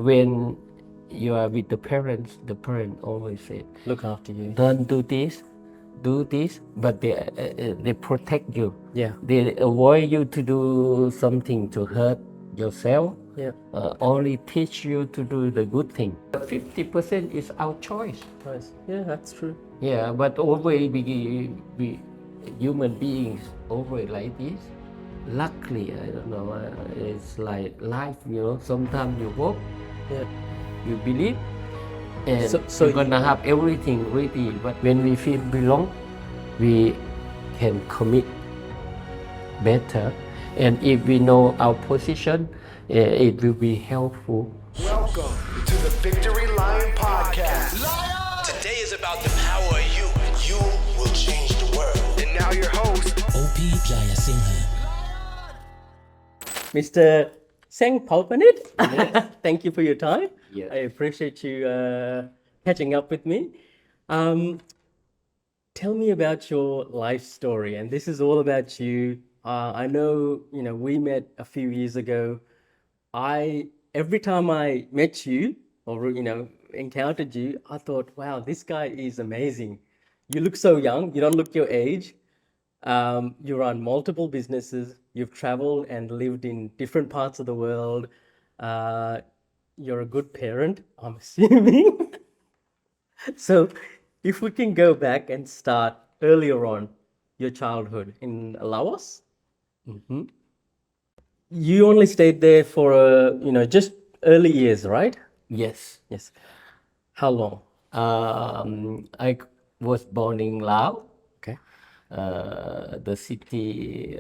when you are with the parent always say, Look after you. don't do this, but they protect you. Yeah. They avoid you to do something to hurt yourself. Yeah. Only teach you to do the good thing. 50% is our choice. Nice. Yeah, that's true. Yeah, but always we human beings always like this. Luckily, I don't know, it's like life, sometimes you hope, Yeah. you believe, and So you're gonna have everything ready. But when we feel belong, we can commit better. And if we know our position, it will be helpful. Welcome to the Victory Lion Podcast. Today is about the power of you. You will change the world. And now your host, OP Jaya Singh. Mr. Seng Phaophanith, thank you for your time. Yes. I appreciate you catching up with me. Tell me about your life story, and this is all about you. I know, we met a few years ago. Every time I met you or, encountered you, I thought, wow, this guy is amazing. You look so young. You don't look your age. You run multiple businesses. You've traveled and lived in different parts of the world. You're a good parent, I'm assuming. So if we can go back and start earlier on, your childhood in Laos. You only stayed there for, just early years, right? Yes. Yes. How long? I was born in Laos, Okay. the city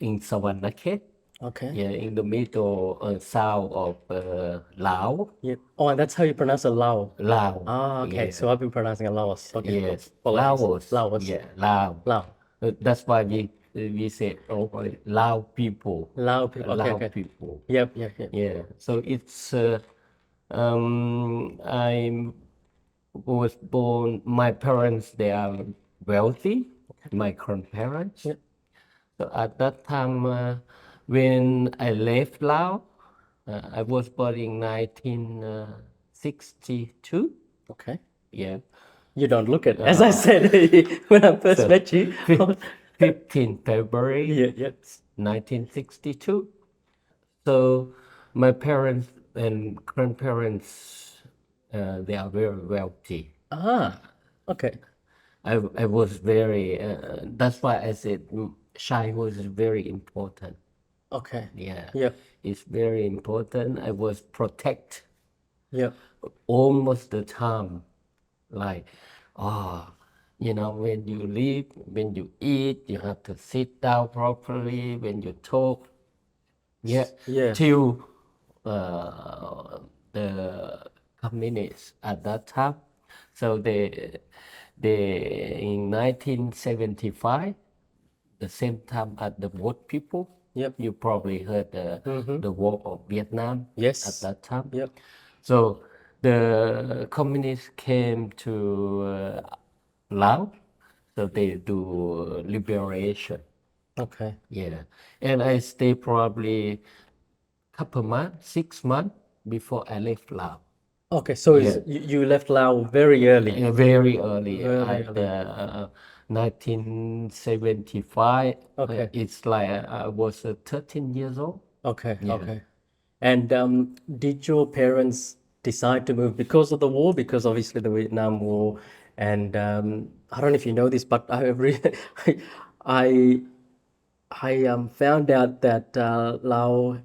in Savannakhet. Okay. Yeah, in the middle south of Laos. Yeah. Oh, and that's how you pronounce it, Lao. Laos. Ah, okay. Yeah. So I've been pronouncing it Laos. Okay. Yes. Laos. Laos. Yeah, Laos. Lao. That's why we say Lao people. Lao people. Okay, Lao okay. people. Yep. Yeah. So it's I was born. My parents, they are wealthy. My grandparents. Yep. So at that time, when I left Laos, I was born in 1962. Okay. Yeah. You don't look it. As I said when I first met you. 15 February Yeah. 1962. So my parents and grandparents, they are very wealthy. Ah, okay. I was very, that's why I said childhood is very important. Okay. Yeah. Yep. It's very important. I was protected Yep. almost the time. Like, when you live, when you eat, you have to sit down properly. When you talk, Yeah. till the communists at that time. So they in 1975, the same time as the boat people. Yep. You probably heard the war of Vietnam. Yes. At that time. Yep. So the communists came to Laos, so they do liberation. Okay. Yeah, and I stayed probably couple months, 6 months before I left Laos. Okay. So you left Laos very early. Very early, Very at 1975. Okay. It's like I was 13 years old. Okay. Yeah. Okay. And did your parents decide to move because of the war? Because obviously the Vietnam War, and I don't know if you know this, but I found out that Laos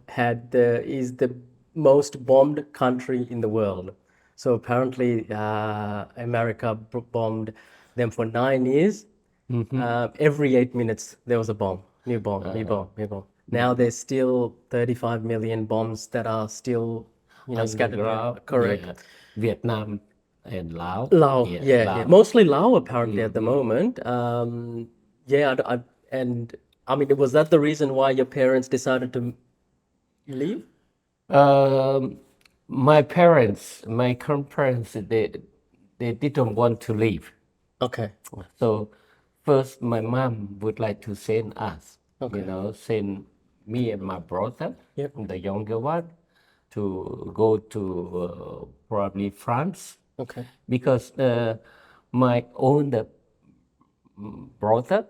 is the most bombed country in the world. So apparently, America bombed them for 9 years. Every 8 minutes there was a bomb, new bomb. Now there's still 35 million bombs that are still, scattered. Underground, Correct. yeah. Vietnam and Laos. Laos, yeah. Laos. Mostly Laos apparently at the moment. I mean, was that the reason why your parents decided to leave? My grandparents, they didn't want to leave. Okay. So first, my mom would like to send us, Okay. send me and my brother, Yep. the younger one, to go to probably France Okay. because my older brother,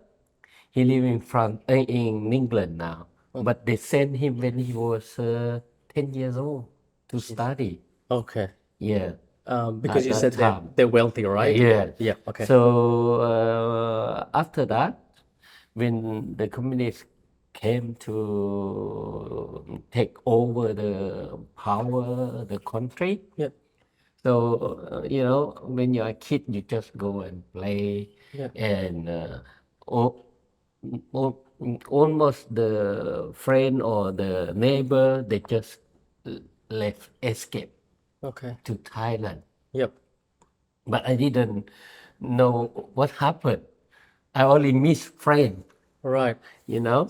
he live in France, in England now, but they sent him when he was 10 years old to study. Okay. Yeah, Because at you that said time. they're wealthy, right? Yeah. Yeah. Okay. So after that, when the communists came to take over the power, the country, Yep. so when you're a kid, you just go and play, Yeah. and al- almost the friend or the neighbor, they just left, escape Okay. to Thailand. Yep. But I didn't know what happened. I only miss friend, Right.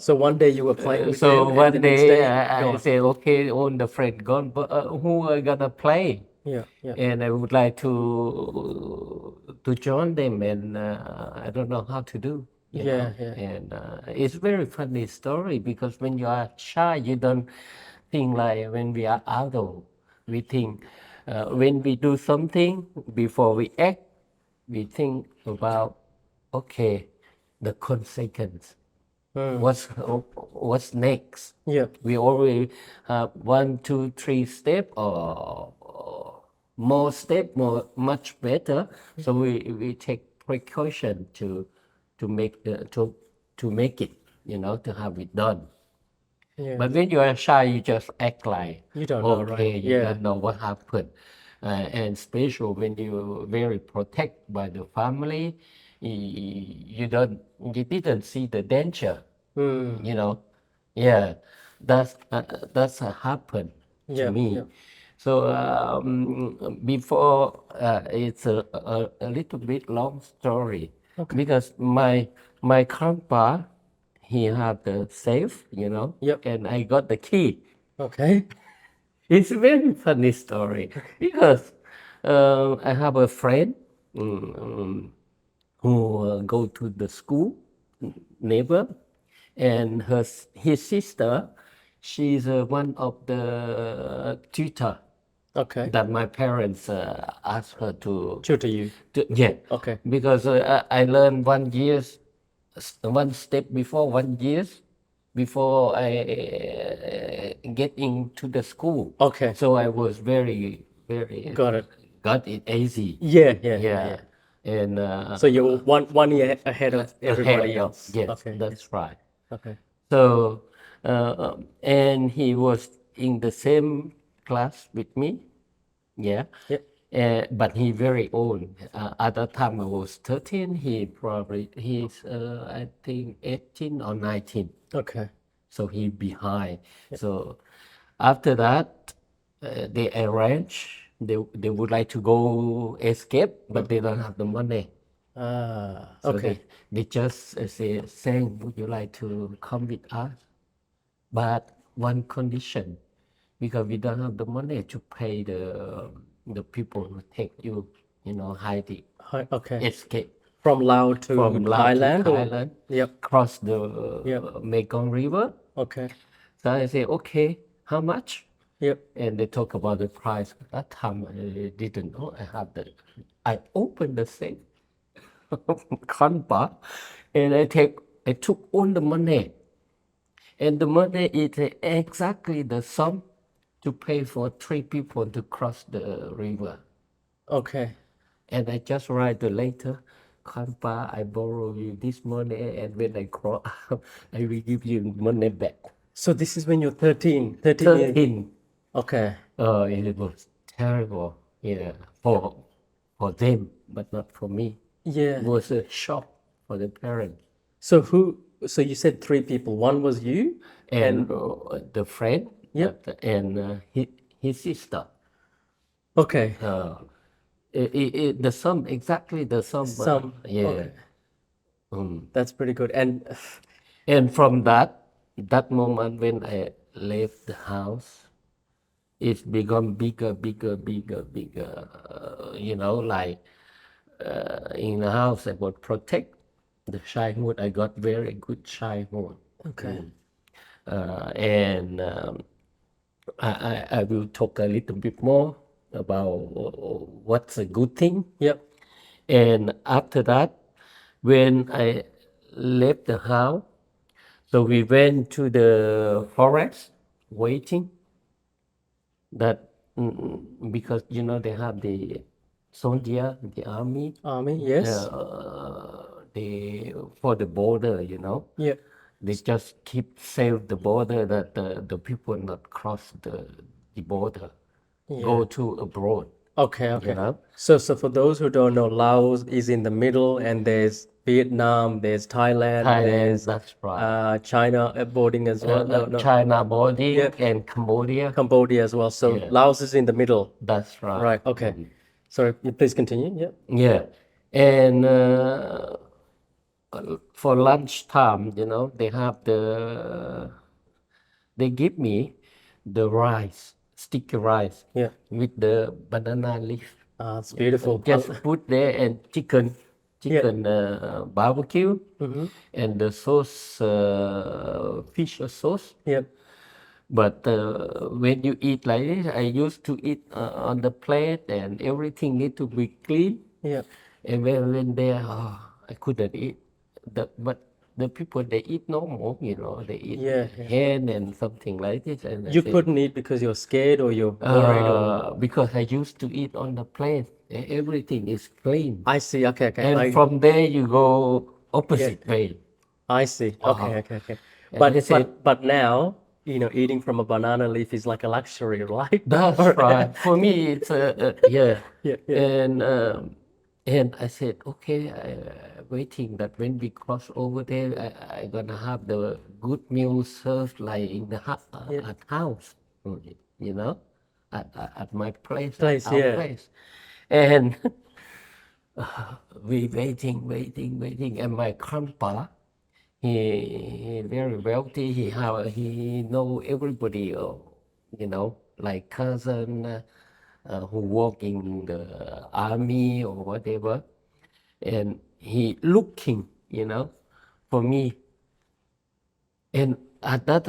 So one day you were playing with So them, and one the next day day I gone. say, okay, all the friend gone, but who are gonna play? Yeah. Yeah. And I would like to join them, and I don't know how to do. Yeah. Yeah. And it's very funny story because when you are shy, you don't think like when we are adult. We think when we do something before we act, we think about okay, the consequence. What's next? Yeah. We always have 1, 2, 3 step or more step, much better. So we take precaution to make to make it, to have it done. Yeah. But when you are shy, you just act like You don't know, okay, right? you Yeah. don't know what happened, and especially when you're very protected by the family, you didn't see the danger, yeah, that's happened to Yeah. me. Yeah. So before it's a little bit long story because my grandpa, he had the safe, Yep. and I got the key. Okay. It's a very funny story because I have a friend who go to the school, neighbor, and his sister, she's one of the tutor Okay. that my parents asked her to, True to you. yeah, Okay. because I learned 1 year, one step before 1 year before I get into the school. Okay. So I was very Got it. got it easy. Yeah. Yeah. Yeah, Yeah. and So you're one year ahead of everybody ahead of- else. yes, Okay. that's right. Okay. So and he was in the same class with me. Yeah. Yep. But he very old. At that time I was 13. He's I think 18 or 19. Okay. So he behind. So after that, they arrange. They would like to go escape, but they don't have the money. So Okay. they just say, "Sang, would you like to come with us? But one condition, because we don't have the money to pay the people who take you, hide it, Okay. escape From Laos to from Laos Thailand. to Or? Thailand, Yep. cross the Yep. Mekong River." Okay. So I say, "Okay, how much?" Yep. And they talk about the price. That time I didn't know I have the. I opened the safe, conpa, and I took all the money, and the money is exactly the sum to pay for 3 people to cross the river. Okay. And I just write the letter, conpa, I borrow you this money, and when I cross, I will give you money back. So this is when you're 13. 13 years. 13. Okay. It was terrible, for them, but not for me. Yeah. It was a shock for the parents. So you said 3 people. One was you. And the friend, Yep. and his sister. Okay. The sum, exactly the sum. Some. Yeah. Okay. That's pretty good. And from that moment when I left the house, it's become bigger, bigger, bigger, bigger. Like in the house, I would protect the childhood. I got very good childhood. Okay. And I will talk a little bit more about what's a good thing. Yep. And after that, when I left the house, so we went to the forest waiting that because they have the soldier, the army, Army, yes. they for the border, Yep. they just keep safe the border that the people not cross the border, go to abroad, Okay. know. So for those who don't know, Laos is in the middle, and there's Vietnam, there's Thailand, Thailand, there's that's right. China boarding as well. No, China boarding Yep. and Cambodia, Cambodia as well. So Yeah. Laos is in the middle. that's right. Right. Okay. Sorry, please continue. Yep. Yeah, and for lunchtime, they give me the rice, sticky rice, Yeah. with the banana leaf. It's beautiful. Just put there and chicken barbecue, and the sauce, fish sauce. Yep. But when you eat like this, I used to eat on the plate, and everything need to be clean. Yep. And when there, I couldn't eat. But the people, they eat normal, they eat Yeah. hen and something like this. And I You said, couldn't eat because you're scared or you're worried or because I used to eat on the plate. Everything is clean. I see. Okay. And from there you go opposite way. I see. Okay. And But I said, but now, eating from a banana leaf is like a luxury, right? that's right. For me, it's yeah. Yeah. And I said, okay, waiting that when we cross over there, I gonna have the good meal served like in the at house, at my place, Place, our yeah. place. And we waiting, and my grandpa, he very wealthy. He know everybody, like cousin who work in the army or whatever, and he looking, for me. And at that,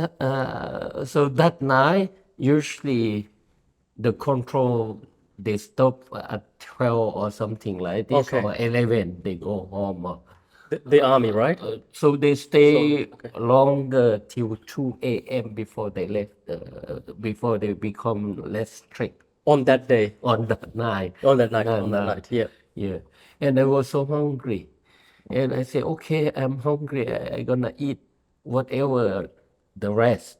so that night, usually the control, they stop at 12 or something like this, Okay. or 11, they go home. The army, right? So they stay longer till 2 a.m. before they left, before they become less strict On that day. on that night. On that night. Yeah. Yeah. And I was so hungry. And I said, okay, I'm hungry. I'm gonna eat whatever the rest.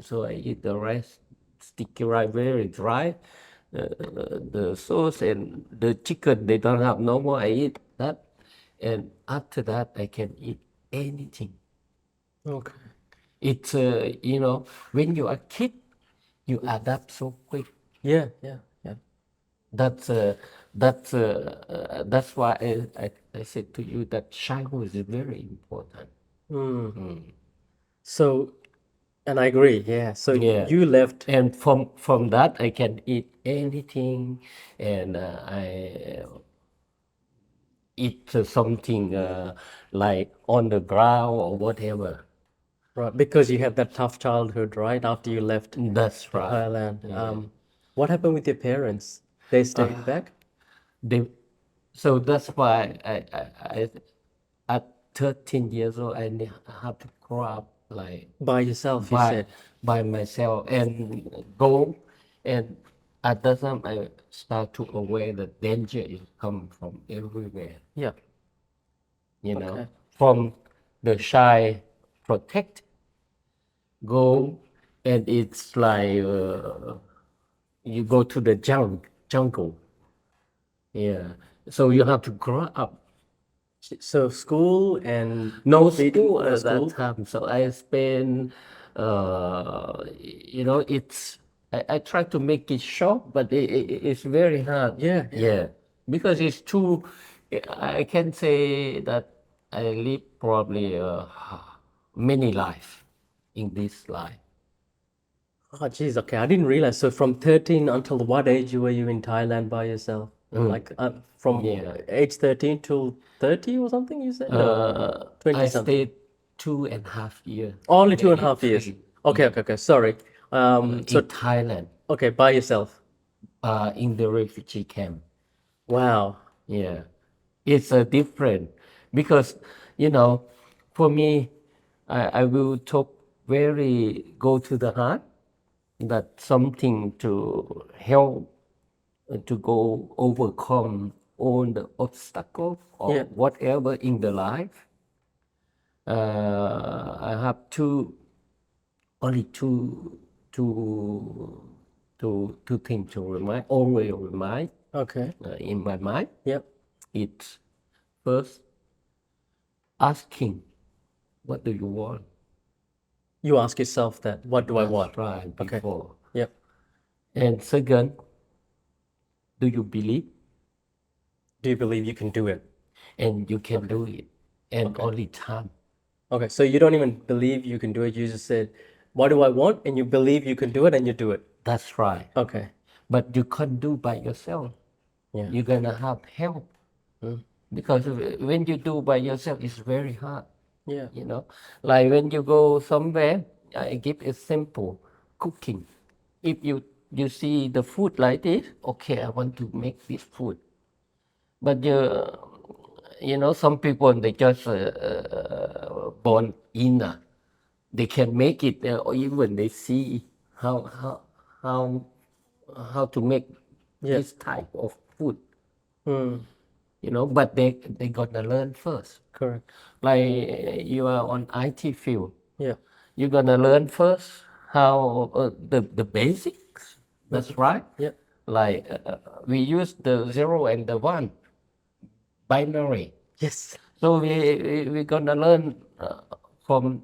So I eat the rest, sticky rice, very dry. The sauce and the chicken, they don't have no more. I eat that. And after that, I can eat anything. Okay. It's, when you're a kid, you adapt so quick. Yeah. That's why I said to you that childhood is very important. So, and I agree. Yeah. So Yeah. you left. And from that, I can eat anything, and I eat something like on the ground or whatever. Right, because you had that tough childhood, right? After you left That's right. Thailand. What happened with your parents? They stayed back? So that's why I at 13 years old, I have to grow up like By yourself, you by, said. by myself and go. And at that time, I start to aware that danger is come from everywhere. Yeah. You know, from the shy protect, go, and it's like you go to the jungle. Yeah. So you have to grow up. So school and No feeding- school no at school? that time. So I spend, it's, I try to make it short, but it's very hard. Yeah. Because it's too, I can say that I live probably many life in this life. Oh, geez. Okay. I didn't realize. So from 13 until what age were you in Thailand by yourself? Like from age 13 till 30 or something, you said? No, 20 I something. stayed 2.5 years. Only 2.5 years. Okay. Sorry. So in Thailand, okay, by yourself. in the refugee camp. Wow. Yeah, it's a different because for me, I will talk very go to the heart that something to help to go overcome all the obstacles or Yeah. whatever in the life. I have only two things to always remind Okay. in my mind. Yep. It's first asking, what do you want? You ask yourself that. What do I want? That's right, Okay. before. Yep. And second, do you believe? Do you believe you can do it? And you can do it. And Okay. only time. Okay. So you don't even believe you can do it. You just said, what do I want? And you believe you can do it and you do it. That's right. Okay. But you can't do by yourself. Yeah. You're gonna have help. Because when you do by yourself, it's very hard. Yeah. Like when you go somewhere, I give a simple cooking. If you see the food like this, okay, I want to make this food. But some people they just born in. They can make it, or even they see how how to make Yeah. this type of food. Hmm. But they gonna learn first. Correct. Like you are on IT field, Yeah. you're gonna learn first how the basics. That's right. Yeah. Like we use the 0 and the 1 binary. Yes. So we're gonna learn from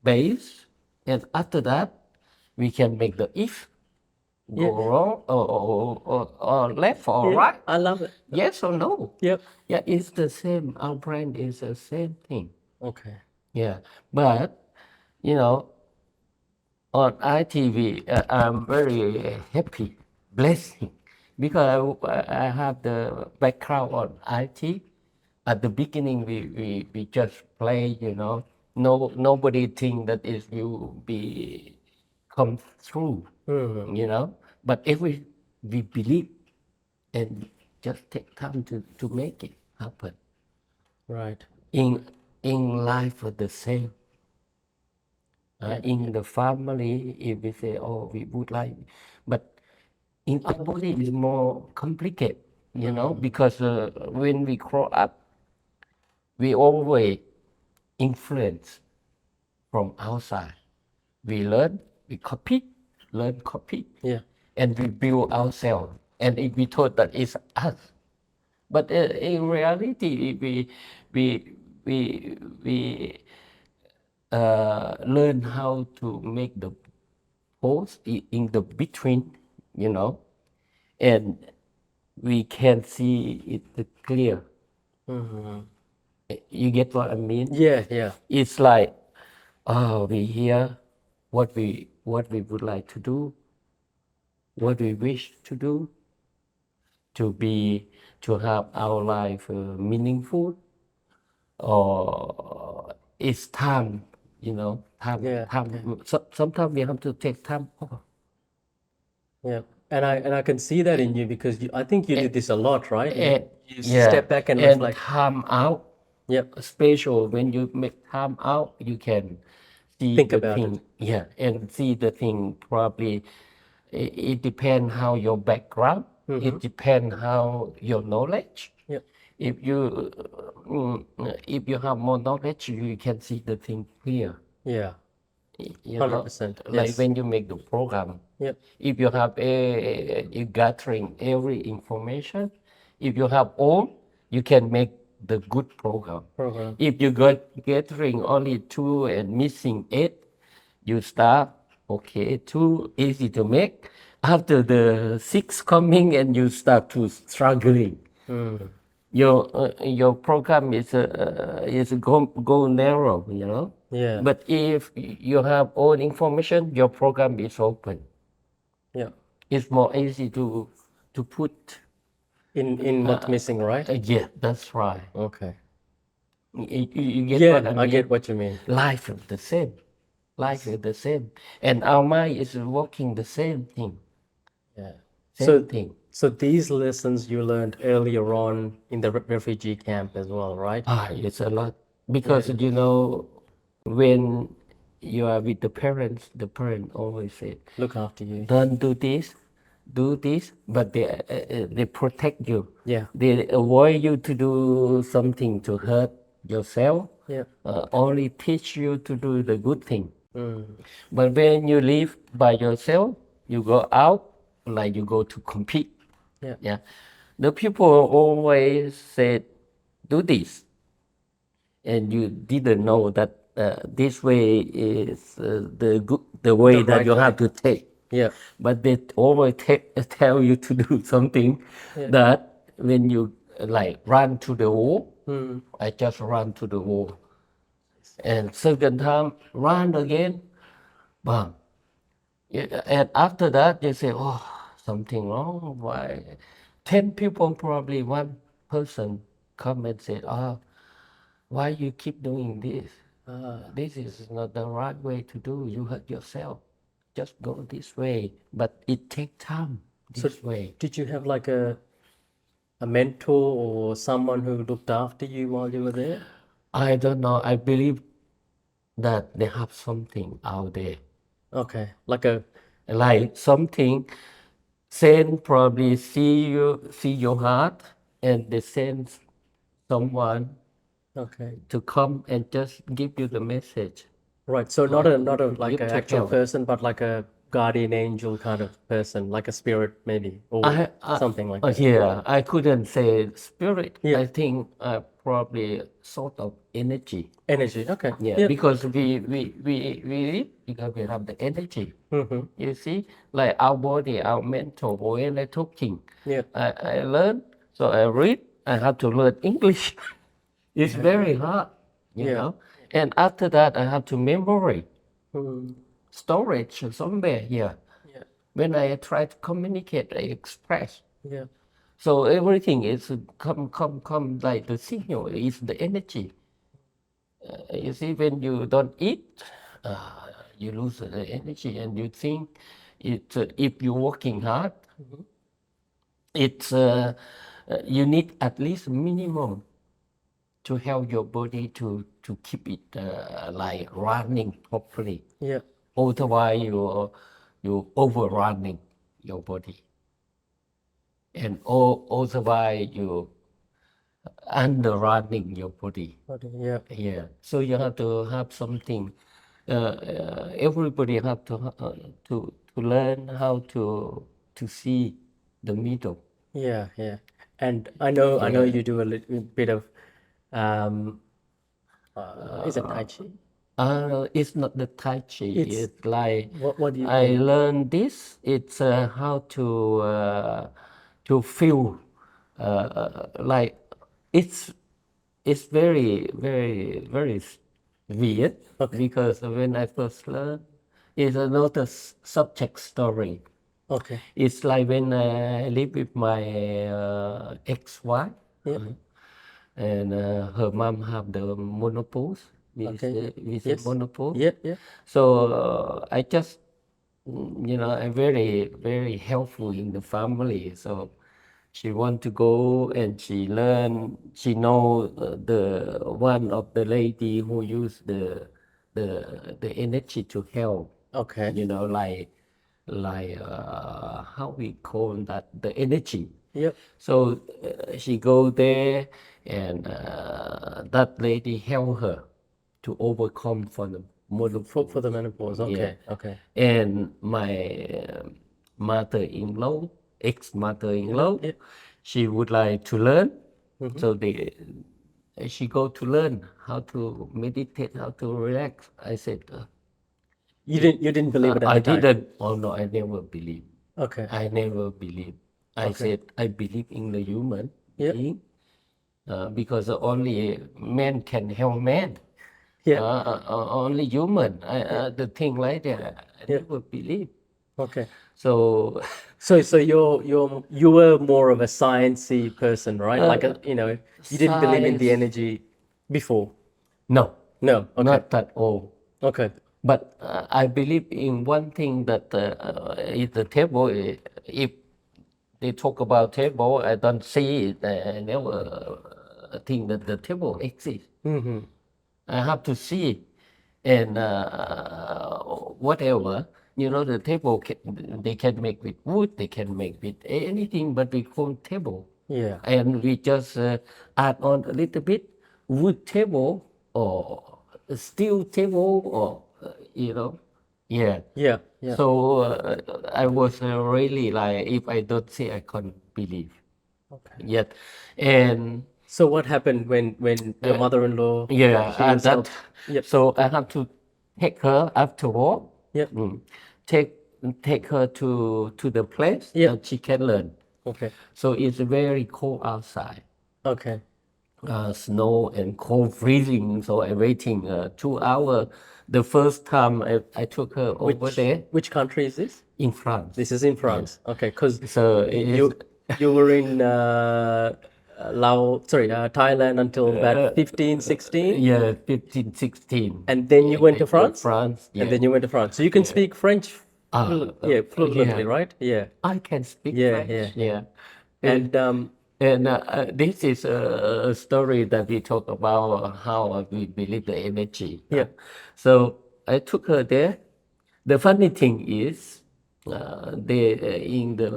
base, and after that we can make the if go wrong or left or Yeah. right. I love it. Yes or no. Yep. Yeah, it's the same. Our brand is the same thing. Okay. Yeah, but on ITV, I'm very happy, blessing, because I have the background on IT. At the beginning, we just play, nobody think that it will be come through, But if we believe and just take time to make it happen. Right. In life, the same. In the family, if we say, oh, we would like, but in our body is more complicated, because when we grow up, we always influence from outside. We learn, we copy, Yeah. and we build ourselves. And if we thought that it's us, but in reality, we learn how to make the pause in the between, and we can see it clear. You get what I mean? Yeah. Yeah. It's like, we hear what we would like to do, what we wish to do, to have our life meaningful, or it's time, time. Yeah, Time. Sometimes we have to take time off. Yeah. And I can see that in you because I think you did this a lot, right? You Yeah, step back and and reflect. time out. Yep. Special when you make time out, you can see Think the about thing. Yeah, and see the thing probably. It depends how your background. It depends how your knowledge. Yep. If you have more knowledge, you can see the thing clear. Yeah. You know, 100%. like Yes. when you make the program. Yep. If you have you gathering every information, if you have all, you can make the good program. If you got gathering only 2 and missing 8, you start, okay, 2 easy to make. After the 6 coming and you start to struggling. Your program is go narrow, Yeah. But if you have all information, your program is open. Yeah. It's more easy to put. In what's missing, right? Yeah, that's right. Okay. You get Yeah, what I mean? I get what you mean. Life is the same. Life is the same, and our mind is working the same thing. Yeah. Same thing. So these lessons you learned earlier on in the refugee camp as well, right? It's a lot because you know when you are with the parent always say, Look after you. "Don't do this," but they protect you. Yeah. They avoid you to do something to hurt yourself. Yeah. Only teach you to do the good thing. Mm. But when you live by yourself, you go out like you go to compete. Yeah. Yeah. The people always said, do this. And you didn't know that this way is the way that right you way. have to take. Yeah. But they always tell you to do something that when you like run to the wall, I just run to the wall. And second time, run again, bam. And after that, you say, oh, something wrong. Why? 10 people, probably one person come and say, oh, why you keep doing this? This is not the right way to do. You hurt yourself. Just go this way. But it takes time this way. Did you have like a mentor or someone who looked after you while you were there? I don't know. I believe that they have something out there. Okay. Like something, Saint probably see your heart, and they send someone Okay. to come and just give you the message. Right. So not a like Give an to actual help. person, but like a guardian angel kind of person, like a spirit maybe, or something like that. Yeah, I couldn't say spirit. Yeah. I think probably sort of energy. Energy. Okay. Yeah, because we live because we have the energy. You see, like our body, our mental, when I talking, Yeah. I learn, so I read. I have to learn English. It's very hard, you know. And after that, I have to memory, storage somewhere here. Yeah. When I try to communicate, I express. Yeah. So everything is come like the signal is the energy. You see, when you don't eat, you lose the energy, and you think it. If you're working hard, it's you need at least minimum to help your body to keep it like running properly. Yeah. Otherwise, you overrunning your body, and otherwise you underrunning your body. Yeah. Yeah. So you have to have something. Everybody have to learn how to see the middle. Yeah. Yeah. And I know you do a little bit of is it Tai Chi? It's not the Tai Chi. It's like What do you I learned this. It's how to feel like it's very weird because when I first learned, it's another subject story. Okay. It's like when I live with my ex-wife, and her mom have the monopoles. We say monopole. Yeah. Yeah. So I just, I'm very helpful in the family. So she want to go and she learn. She know the one of the lady who use the energy to help. Okay. Like how we call that, the energy. Yep. So she go there, and that lady help her to overcome for the menopause. For the menopause. Okay. Yeah. Okay. And my mother-in-law, ex-mother-in-law, she would like to learn. So she go to learn how to meditate, how to relax. I said, You didn't believe it at I the time. didn't. Oh no, I never believe. Okay. I never believe. I said I believe in the human being, because only man can help man. Yeah. Only human. The thing like that, I never believe. Okay. So So you were more of a sciencey person, right? You didn't believe in the science- energy before. no, No. Okay. not at all. Okay. But I believe in one thing that is the table. If they talk about table, I don't see it. I never think that the table exists. I have to see it, and whatever the table they can make with wood, they can make with anything, but we call table. Yeah. And we just add on a little bit wood table or a steel table or yeah. Yeah. Yeah. So I was really like, if I don't say, I can't believe Okay. yet. And So what happened when your mother-in-law? yeah, she and herself- that. Yep. So I have to take her after work. Yep. Take her to the place Yep. that she can learn. Okay. So it's very cold outside, Okay. snow and cold, freezing. So I waiting 2 hours. The first time I took her over there Which country is this? in France. This is in France. Okay, because So it is, you were in Thailand until about 15, 16, yeah, 15, 16. and then you went to France? France, yeah. And then you went to France. So you can speak French fluently, yeah. right? Yeah. I can speak Yeah, French. yeah. And And this is a story that we talk about how we believe the energy. Yeah. So I took her there. The funny thing is, they in the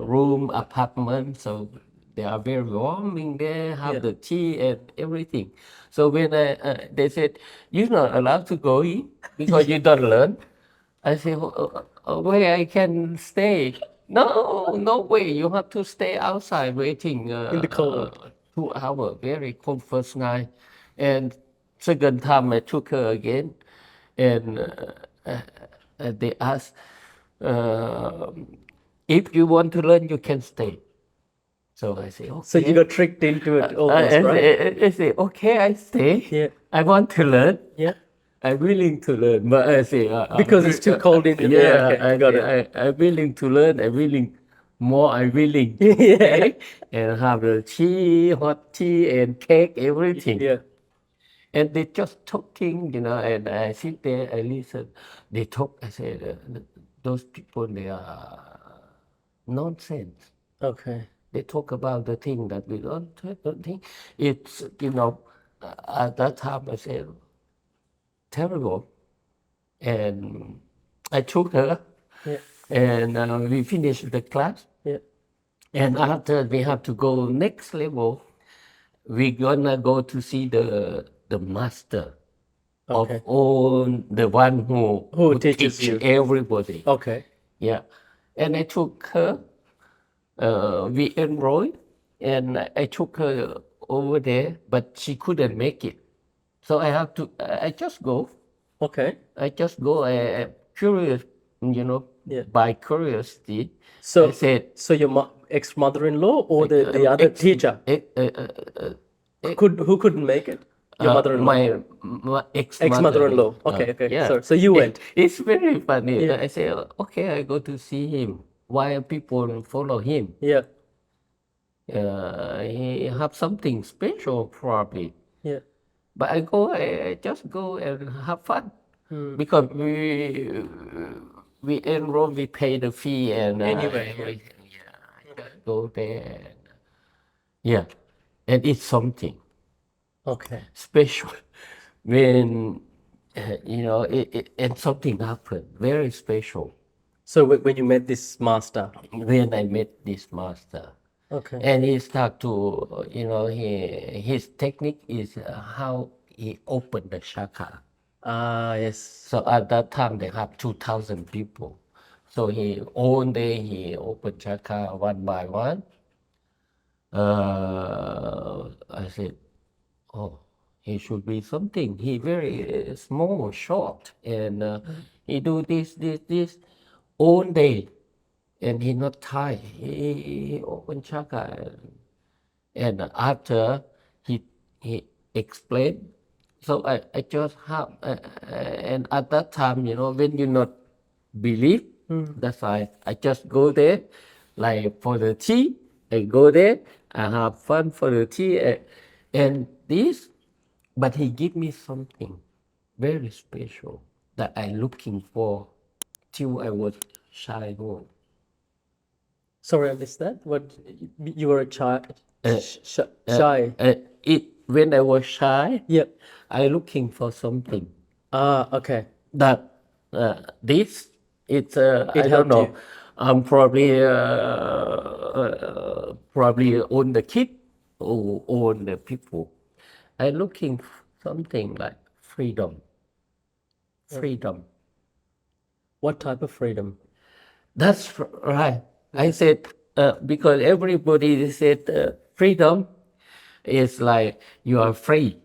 room apartment, so they are very warm in there, have the tea and everything. So when they said, you're not allowed to go in because you don't learn. I said, where I can stay? No way. You have to stay outside waiting in the cold. 2 hours. Very cold first night, and second time I took her again, and they asked, if you want to learn, you can stay. So I say, okay. So you got tricked into it almost, right? I say, okay, I stay. Yeah. I want to learn. Yeah. I'm willing to learn, but I say Because it's too cold in the yeah. okay, got it. I'm willing to learn. I'm willing I'm willing. Yeah. Okay? And have the tea, hot tea, and cake, everything. Yeah. And they just talking, and I sit there, I listen. They talk. I said, those people, they are nonsense. Okay. They talk about the thing that we don't think. It's, at that time I said, terrible. And I took her, Yeah. and we finished the class. Yeah. And after we have to go next level, we're gonna go to see the master Okay. of all, the one who teaches teach you. everybody. Okay. Yeah. And I took her, we enrolled, and I took her over there, but she couldn't make it. So I just go. Okay. I just go, I'm curious, Yeah. by curiosity. So I said, so your ex-mother-in-law or the other teacher who couldn't make it? Your mother-in-law. my Ex-mother-in-law. Okay, okay. Yeah. So you went. It's very funny. Yeah. I say, okay, I go to see him. Why people follow him? Yeah. He have something special probably. Yeah. But I just go and have fun. Because we enroll, we pay the fee and Anyway, everything. Yeah, I just go there. Yeah, and it's something Okay. special when and something happened very special So when you met this master. when I met this master. Okay. And he start to, his technique is how he opened the chakra. Ah, yes. So at that time they have 2,000 people. So all day he opened chakra one by one. I said, oh, he should be something. He very small, short, and he do this all day, and he not tired. He open chakra, and after he explained. So I just have, and at that time, when you not believe, that's why I just go there, like for the tea. I go there, I have fun for the tea, and this, but he give me something very special. that I looking for till I was childhood. Sorry, I missed that. What you were a child, Uh, shy. When I was shy, Yep. I looking for something Ah, okay. that this it's It I don't helped know. you. I'm probably own the kid or own the people. I looking for something like freedom. Freedom. What type of freedom? That's right. I said because everybody said freedom is like you are free.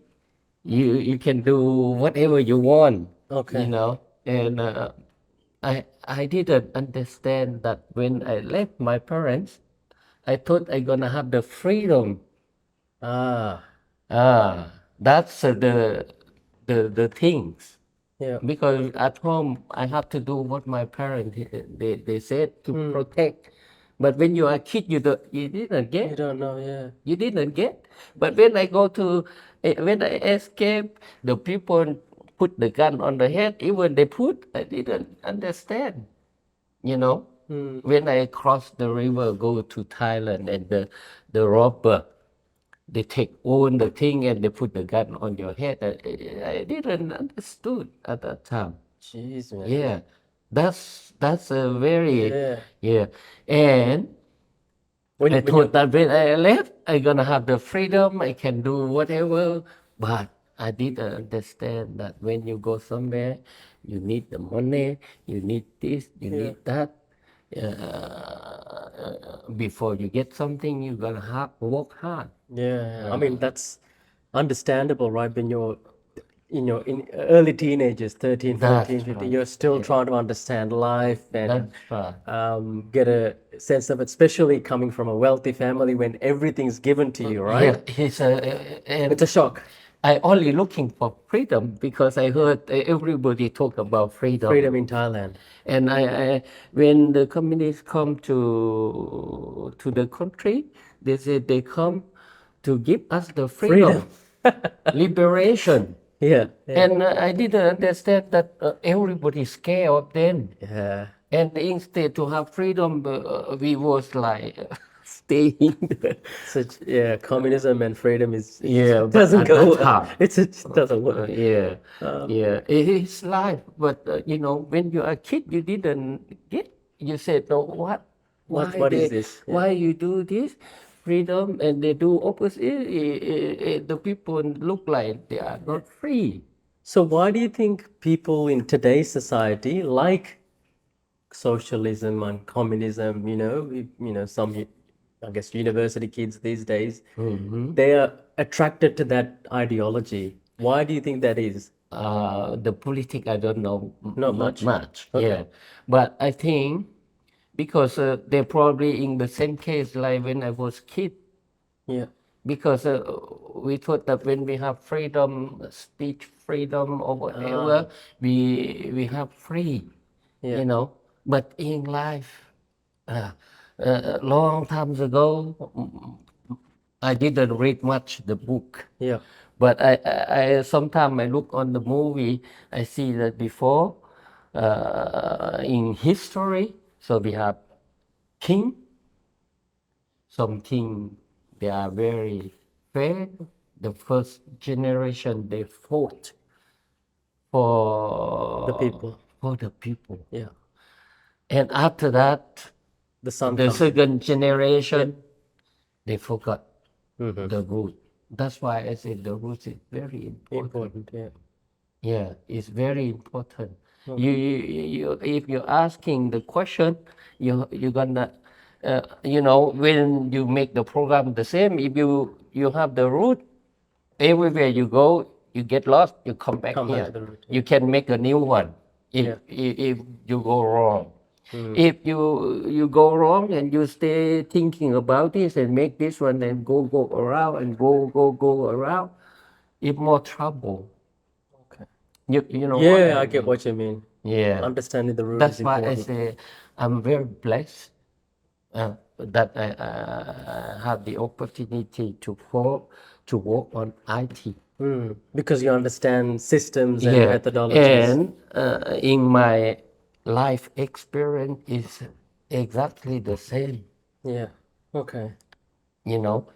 You can do whatever you want. Okay. And I didn't understand that when I left my parents. I thought I gonna have the freedom. Ah, That's the things. yeah. Because at home I have to do what my parents they said to protect. But when you are a kid, you didn't You get. don't know, yeah. You didn't get. But when I go to when I escape, the people put the gun on the head. Even they put, I didn't understand. When I cross the river, go to Thailand, and the robber, they take all the thing and they put the gun on your head. I didn't understood at that time. Jeez, man. Yeah, that's a very Yeah. And When I when you thought that when I left, I gonna have the freedom. I can do whatever, but I didn't understand that when you go somewhere, you need the money, you need this, you need that. Before you get something, you're gonna have work hard. Yeah, I mean that's understandable, right? When you're in early teenagers, 13, That's 14, 15, right. you're still trying to understand life and That's right. get a sense of it, especially coming from a wealthy family when everything's given to you, right? Yeah, and It's a shock. I only looking for freedom because I heard everybody talk about freedom. Freedom in Thailand. And when the communists come to the country, they said they come to give us the freedom, liberation. Yeah. And I didn't understand that everybody scared of them. Yeah. And instead to have freedom, we was like staying there. Such communism and freedom is Yeah, but doesn't at go that well. time, It just doesn't work. it is life. But when you are a kid, you didn't get. You said, "No, what? What is this? Yeah. Why you do this? Freedom, and they do opposite. The people look like they are not free." So why do you think people in today's society like socialism and communism? Some, I guess, university kids these days, they are attracted to that ideology. Why do you think that is? The politics, I don't know Not much. Yeah, Okay. but I think because they're probably in the same case like when I was kid. Yeah. Because we thought that when we have freedom, speech freedom or whatever, we have free, Yeah. But in life, long times ago, I didn't read much the book. Yeah. But I sometimes I look on the movie, I see that before in history, so we have king. Some king, they are very fair. The first generation, they fought for The people. For the people. Yeah. And after that, The sun the comes. second generation, they forgot the root. That's why I said the root is very important. Important. Yeah. Yeah, it's very important. You if you're asking the question, you're gonna, when you make the program the same. If you have the root, everywhere you go, you get lost. You come back Come back here. to the root, You can make a new one if you go wrong. If you go wrong and you stay thinking about this and make this one and go around and go around, it's more trouble. Okay. You know Yeah, what I get what you mean. Yeah. Understanding the root That's is why I important. say I'm very blessed that I have the opportunity to work on IT. Because you understand systems and Yeah, methodologies. and in my life experience is exactly the same. Yeah. Okay. You know,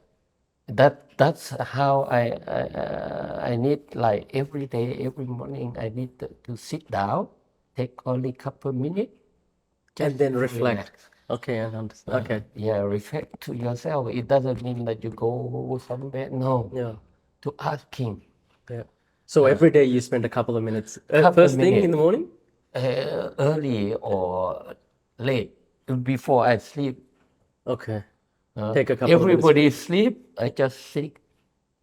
that's how I need, like every day, every morning. I need to sit down, take only couple minutes, And just then to reflect. relax. Okay, I understand. Okay. Yeah, reflect to yourself. It doesn't mean that you go somewhere. No, Yeah. to asking Yeah. So every day you spend a couple of minutes. couple First thing in the minutes, morning? early or late, before I sleep. Okay. Take a couple of minutes. Everybody sleep. I just sit,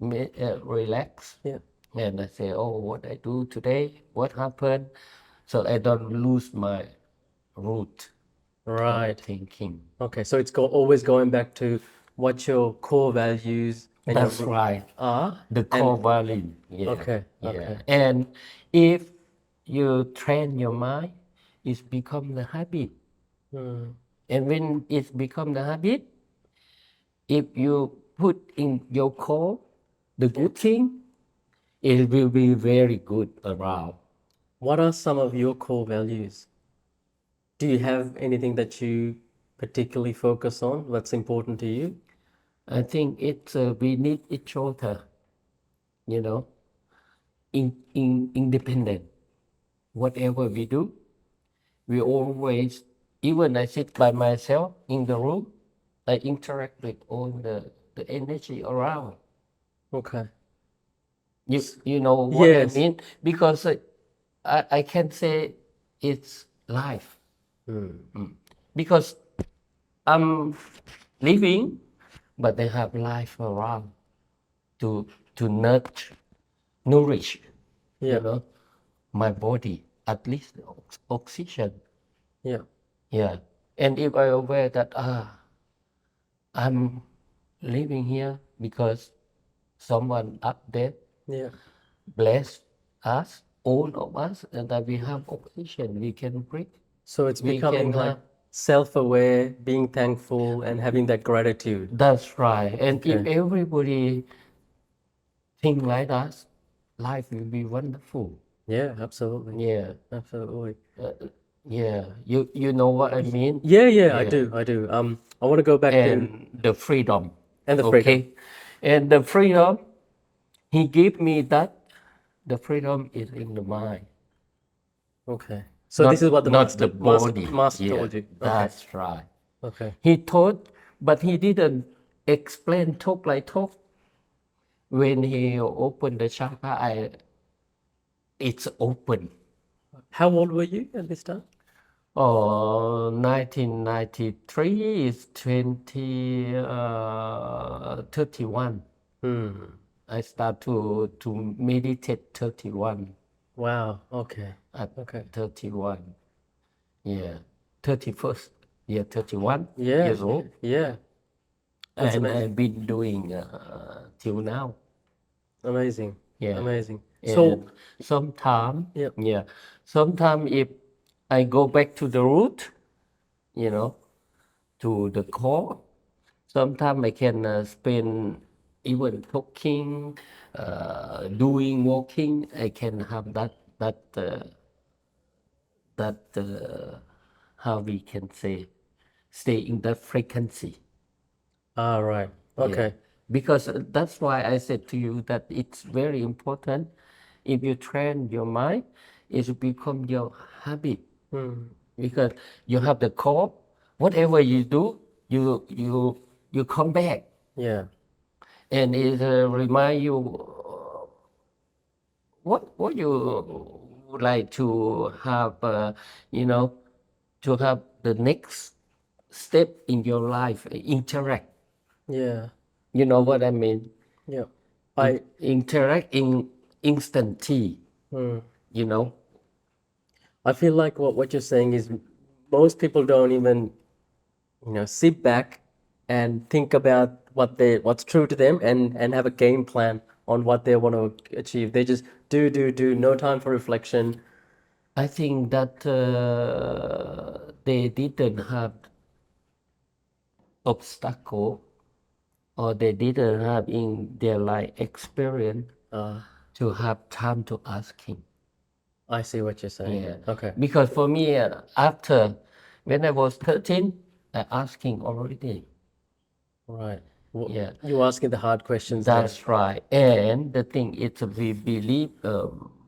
relax, Yeah. and I say, "Oh, what I do today? What happened?" So I don't lose my root of Right. thinking. Okay. So it's always going back to what your core values and your That's right. are. The And core value. Yeah. okay. Yeah. Okay. And if you train your mind, it's become the habit. And when it's become the habit, if you put in your core the good thing, it will be very good around. What are some of your core values? Do you have anything that you particularly focus on? What's important to you? I think it's we need each other, you know, independent. Whatever we do, we always, even I sit by myself in the room, I interact with all the energy around. Okay. You know what I Yes. mean? Because I can say it's life. Because I'm living, but they have life around to nurture, nourish, Yeah. my body, at least oxygen. Yeah. Yeah. And if I aware that I'm living here because someone up there Yeah. bless us, all of us, and that we have oxygen, we can breathe. So it's We becoming can like have. self-aware, being thankful, and having that gratitude. That's right. And if Okay. everybody think like us, life will be wonderful. Yeah, absolutely. Yeah. Absolutely. Yeah. You know what I mean? Yeah, yeah, I Yeah. do. I do. I want to go back to And the freedom. and the freedom. Okay. And the freedom, he gave me that. The freedom is in the mind, Okay. So this is what the not the master body. master Yeah, told you. Okay. that's right. Okay. He taught, but he didn't explain talk like talk. When he opened the chakra, it's open. How old were you at this time? Oh, 1993 is 31. I start to meditate 31 Wow. Okay. at Okay. 31. Yeah, 31st. Yeah, 31 Yeah. years old. Yeah. That's And amazing. I've been doing till now. Amazing. Yeah. Amazing. So, And sometimes, yeah. yeah, sometimes if I go back to the root, to the core, sometimes I can spend even talking, doing walking. I can have that how we can say, stay in that frequency. Ah, right. Yeah. Okay. Because that's why I said to you that it's very important. If you train your mind, it will become your habit. Because you have the core, whatever you do, you come back, Yeah. and it remind you what you would like to have, to have the next step in your life, interact. Yeah. You know what I mean? Yeah. I Interact in instantly, you know? I feel like what you're saying is most people don't even, sit back and think about what's true to them and have a game plan on what they want to achieve. They just do, no time for reflection. I think that they didn't have obstacle, or they didn't have in their life experience to have time to asking. I see what you're saying. Yeah. Okay. Because for me, after when I was 13, I asking already. Right. Well, Yeah. you asking the hard questions there. That's right. And the thing is, we believe,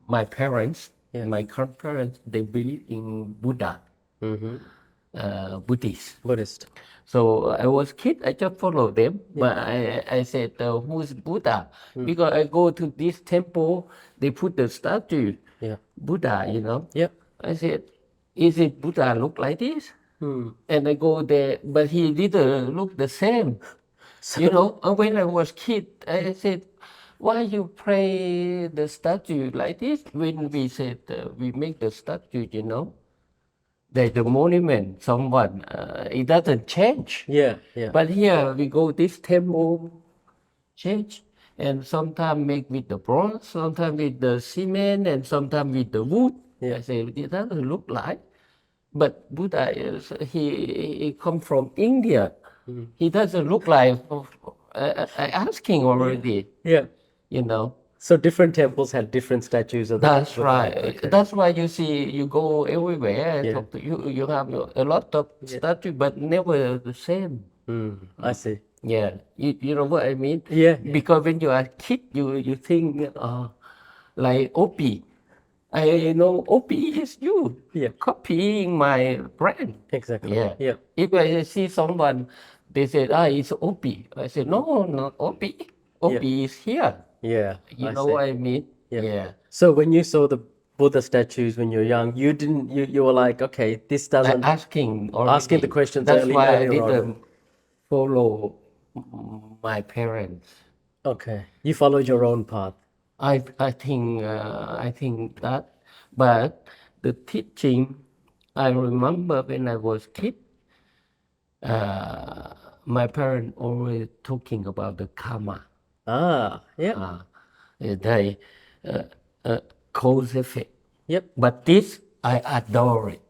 my parents, Yeah. my grandparents, they believe in Buddha, Buddhist. Buddhist. So I was kid, I just follow them. But I said, who's Buddha? Because I go to this temple, they put the statue, Yeah. Buddha, Yep. I said, is it Buddha look like this? And I go there, but he didn't look the same. When I was kid, I said, why you pray the statue like this? When we said we make the statue, there's the monument, someone, it doesn't change. Yeah. Yeah. But here we go this temple change, and sometimes make with the bronze, sometimes with the cement, and sometimes with the wood. Yeah. I say it doesn't look like. But Buddha he come from India. He doesn't look like. I asking already. Yeah. You know. So different temples had different statues of the That's Buddha. right. Okay. That's why you see you go everywhere. I Yeah. talk to you. You have a lot of statue, but never the same. I see. Yeah, you know what I mean? Yeah. Because when you are kid, you think like Opie. I know Opie is you. Yeah. Copying my brand. Exactly. Yeah. Yeah. If I see someone, they said, it's Opie. I said, no, not Opie. Opie is here. Yeah. You I know see. what I mean? Yeah. So when you saw the Buddha statues when you were young, you didn't. You were like, okay, this I doesn't. asking Asking the already. questions That's early- why I earlier on. didn't follow my parents. Okay. You followed your own path. I think that, but the teaching, I remember when I was kid, my parents always talking about the karma, Yeah. the cause effect. Yep. But this I adore it.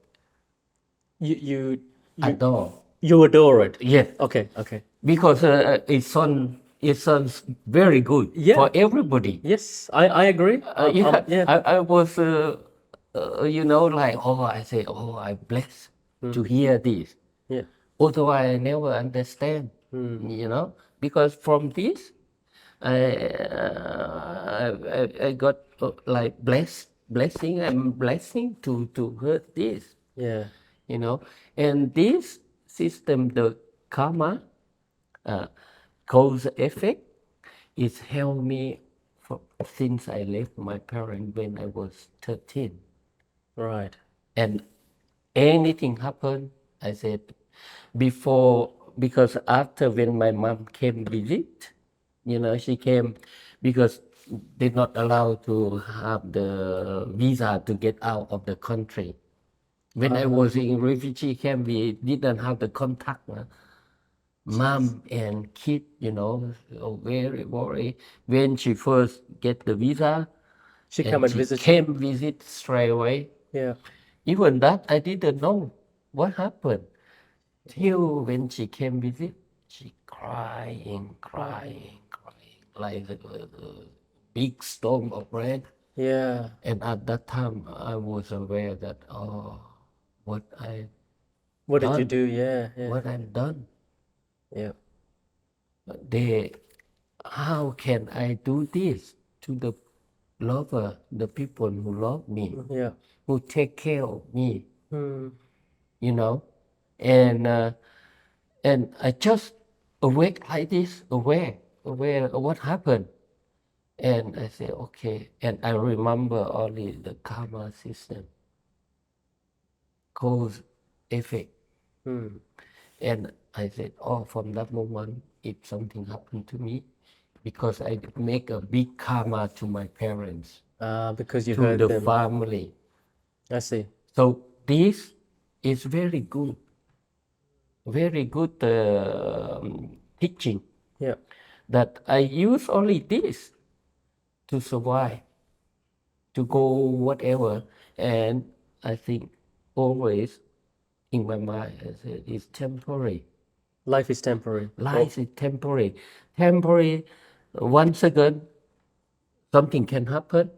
You Adore. you adore it. Yes, Okay. Okay. because it sounds very good Yeah. for everybody. Yes, I agree. Yeah. I was, I say, I'm blessed to hear this. Yeah. Otherwise, I never understand, because from this, I got blessing and blessing to hear this, Yeah. and this system, the karma, cause effect, it helped me since I left my parents when I was 13. Right. And anything happened, I said, because after when my mom came visit, she came because they're not allowed to have the visa to get out of the country. When I was in refugee camp, we didn't have the contact. Mom and kid, so very worried. When she first get the visa, She come and she visit. came visit straight away. Yeah. Even that, I didn't know what happened. Till when she came visit, she crying, like a big storm of rain. Yeah. And at that time, I was aware that, what What did you Done. do? Yeah. Yeah. what I've done. Yeah. How can I do this to the lover, the people who love me, Yeah. who take care of me, Hmm. and I just awake like this, aware of what happened, and I say, okay, and I remember only the karma system, cause effect, and I said, from that moment, if something happened to me, because I make a big karma to my parents, Because you to heard the them. family. I see. So this is very good teaching Yeah. that I use only this to survive, to go whatever, and I think always in my mind I said it's temporary. Life is temporary. Life is temporary. 1 second something can happen,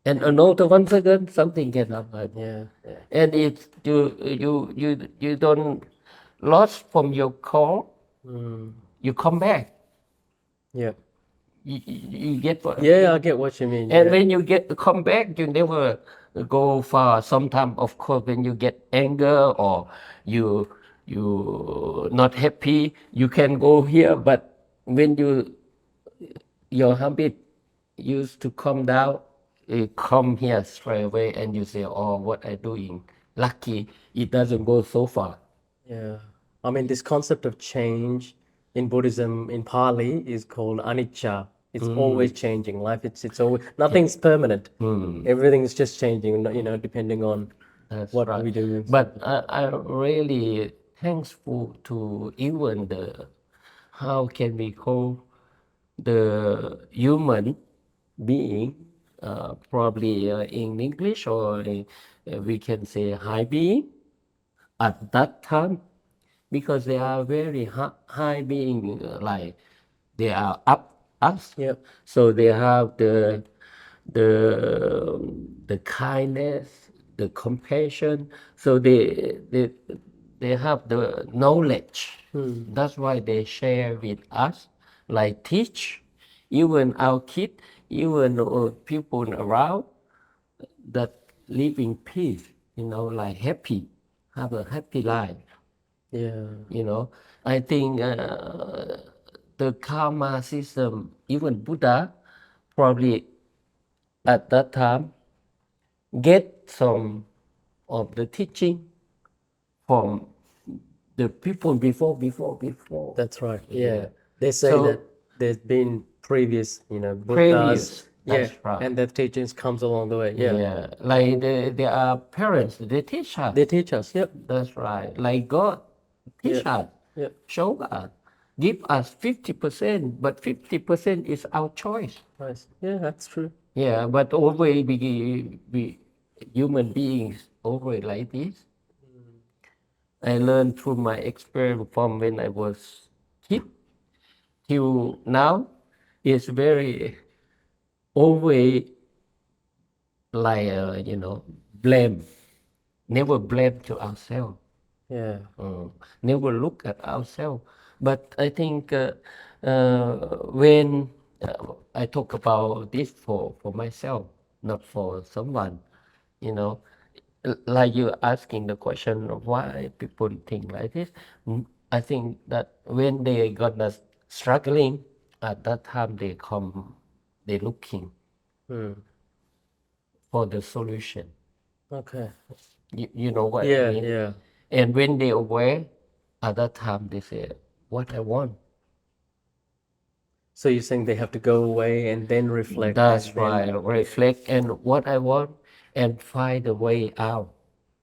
and another 1 second something can happen. Yeah, yeah. And if you don't lost from your call, you come back. Yeah. You get what I Yeah, mean? I get what you mean. And Yeah. when you come back, you never go far. Sometimes, of course, when you get anger or you not happy, you can go here. But when your habit used to come down, you come here straight away, and you say, "Oh, what I doing? Lucky it doesn't go so far." Yeah. I mean, this concept of change in Buddhism, in Pali, is called anicca. It's always changing. Life, it's always, nothing's permanent. Everything's just changing, depending on That's what right. we do. But I'm really thankful to even how can we call the human being, probably in English, or we can say high being at that time, because they are very high being, like they are up us. Yep. So they have the kindness, the compassion. So they have the knowledge. That's why they share with us, like teach even our kid, even people around, that live in peace, like happy, have a happy life. Yeah. I think the karma system, even Buddha probably at that time get some of the teaching from the people before. That's right. Yeah. They say So that there's been previous, Buddhas. previous, Yeah. that's right. And that teachings comes along the way. Yeah. Yeah, like there are parents, they teach us. They teach us. Yep. That's right. Like God teach us, Yep. show us, give us 50%, but 50% is our choice. Nice. Yeah, that's true. Yeah, but always we human beings always like this. I learned through my experience from when I was kid till now. It's very always like blame, never blame to ourselves. Yeah. Never look at ourselves. But I think when I talk about this for myself, not for someone, like you asking the question of why people think like this. I think that when they gonna struggling, at that time they looking for the solution. Okay. You know what I Yeah, mean? yeah. And when they aware, at that time they say, what I want. So you're saying they have to go away and then reflect. That's and then- right. Reflect and what I want and find a way out.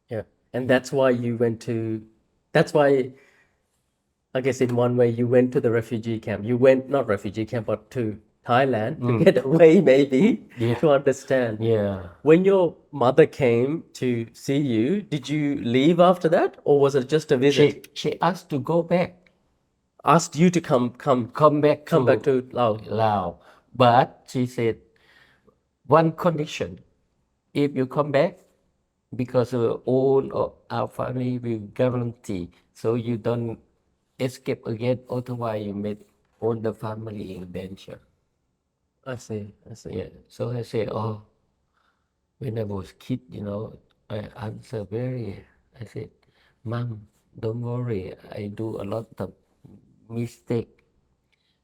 Yeah. And that's why you went to, that's why, I guess in one way, you went to the refugee camp. You went, not refugee camp, but to Thailand to get away, maybe, Yeah. to understand. Yeah. When your mother came to see you, did you leave after that? Or was it just a visit? She asked to go back. Asked you to come back to Laos. Laos. But she said, one condition, if you come back, because all of our family will guarantee, so you don't escape again, otherwise you make all the family in danger. I see. Yeah. So I say, oh, when I was kid, I answer I said, Mom, don't worry, I do a lot of mistake,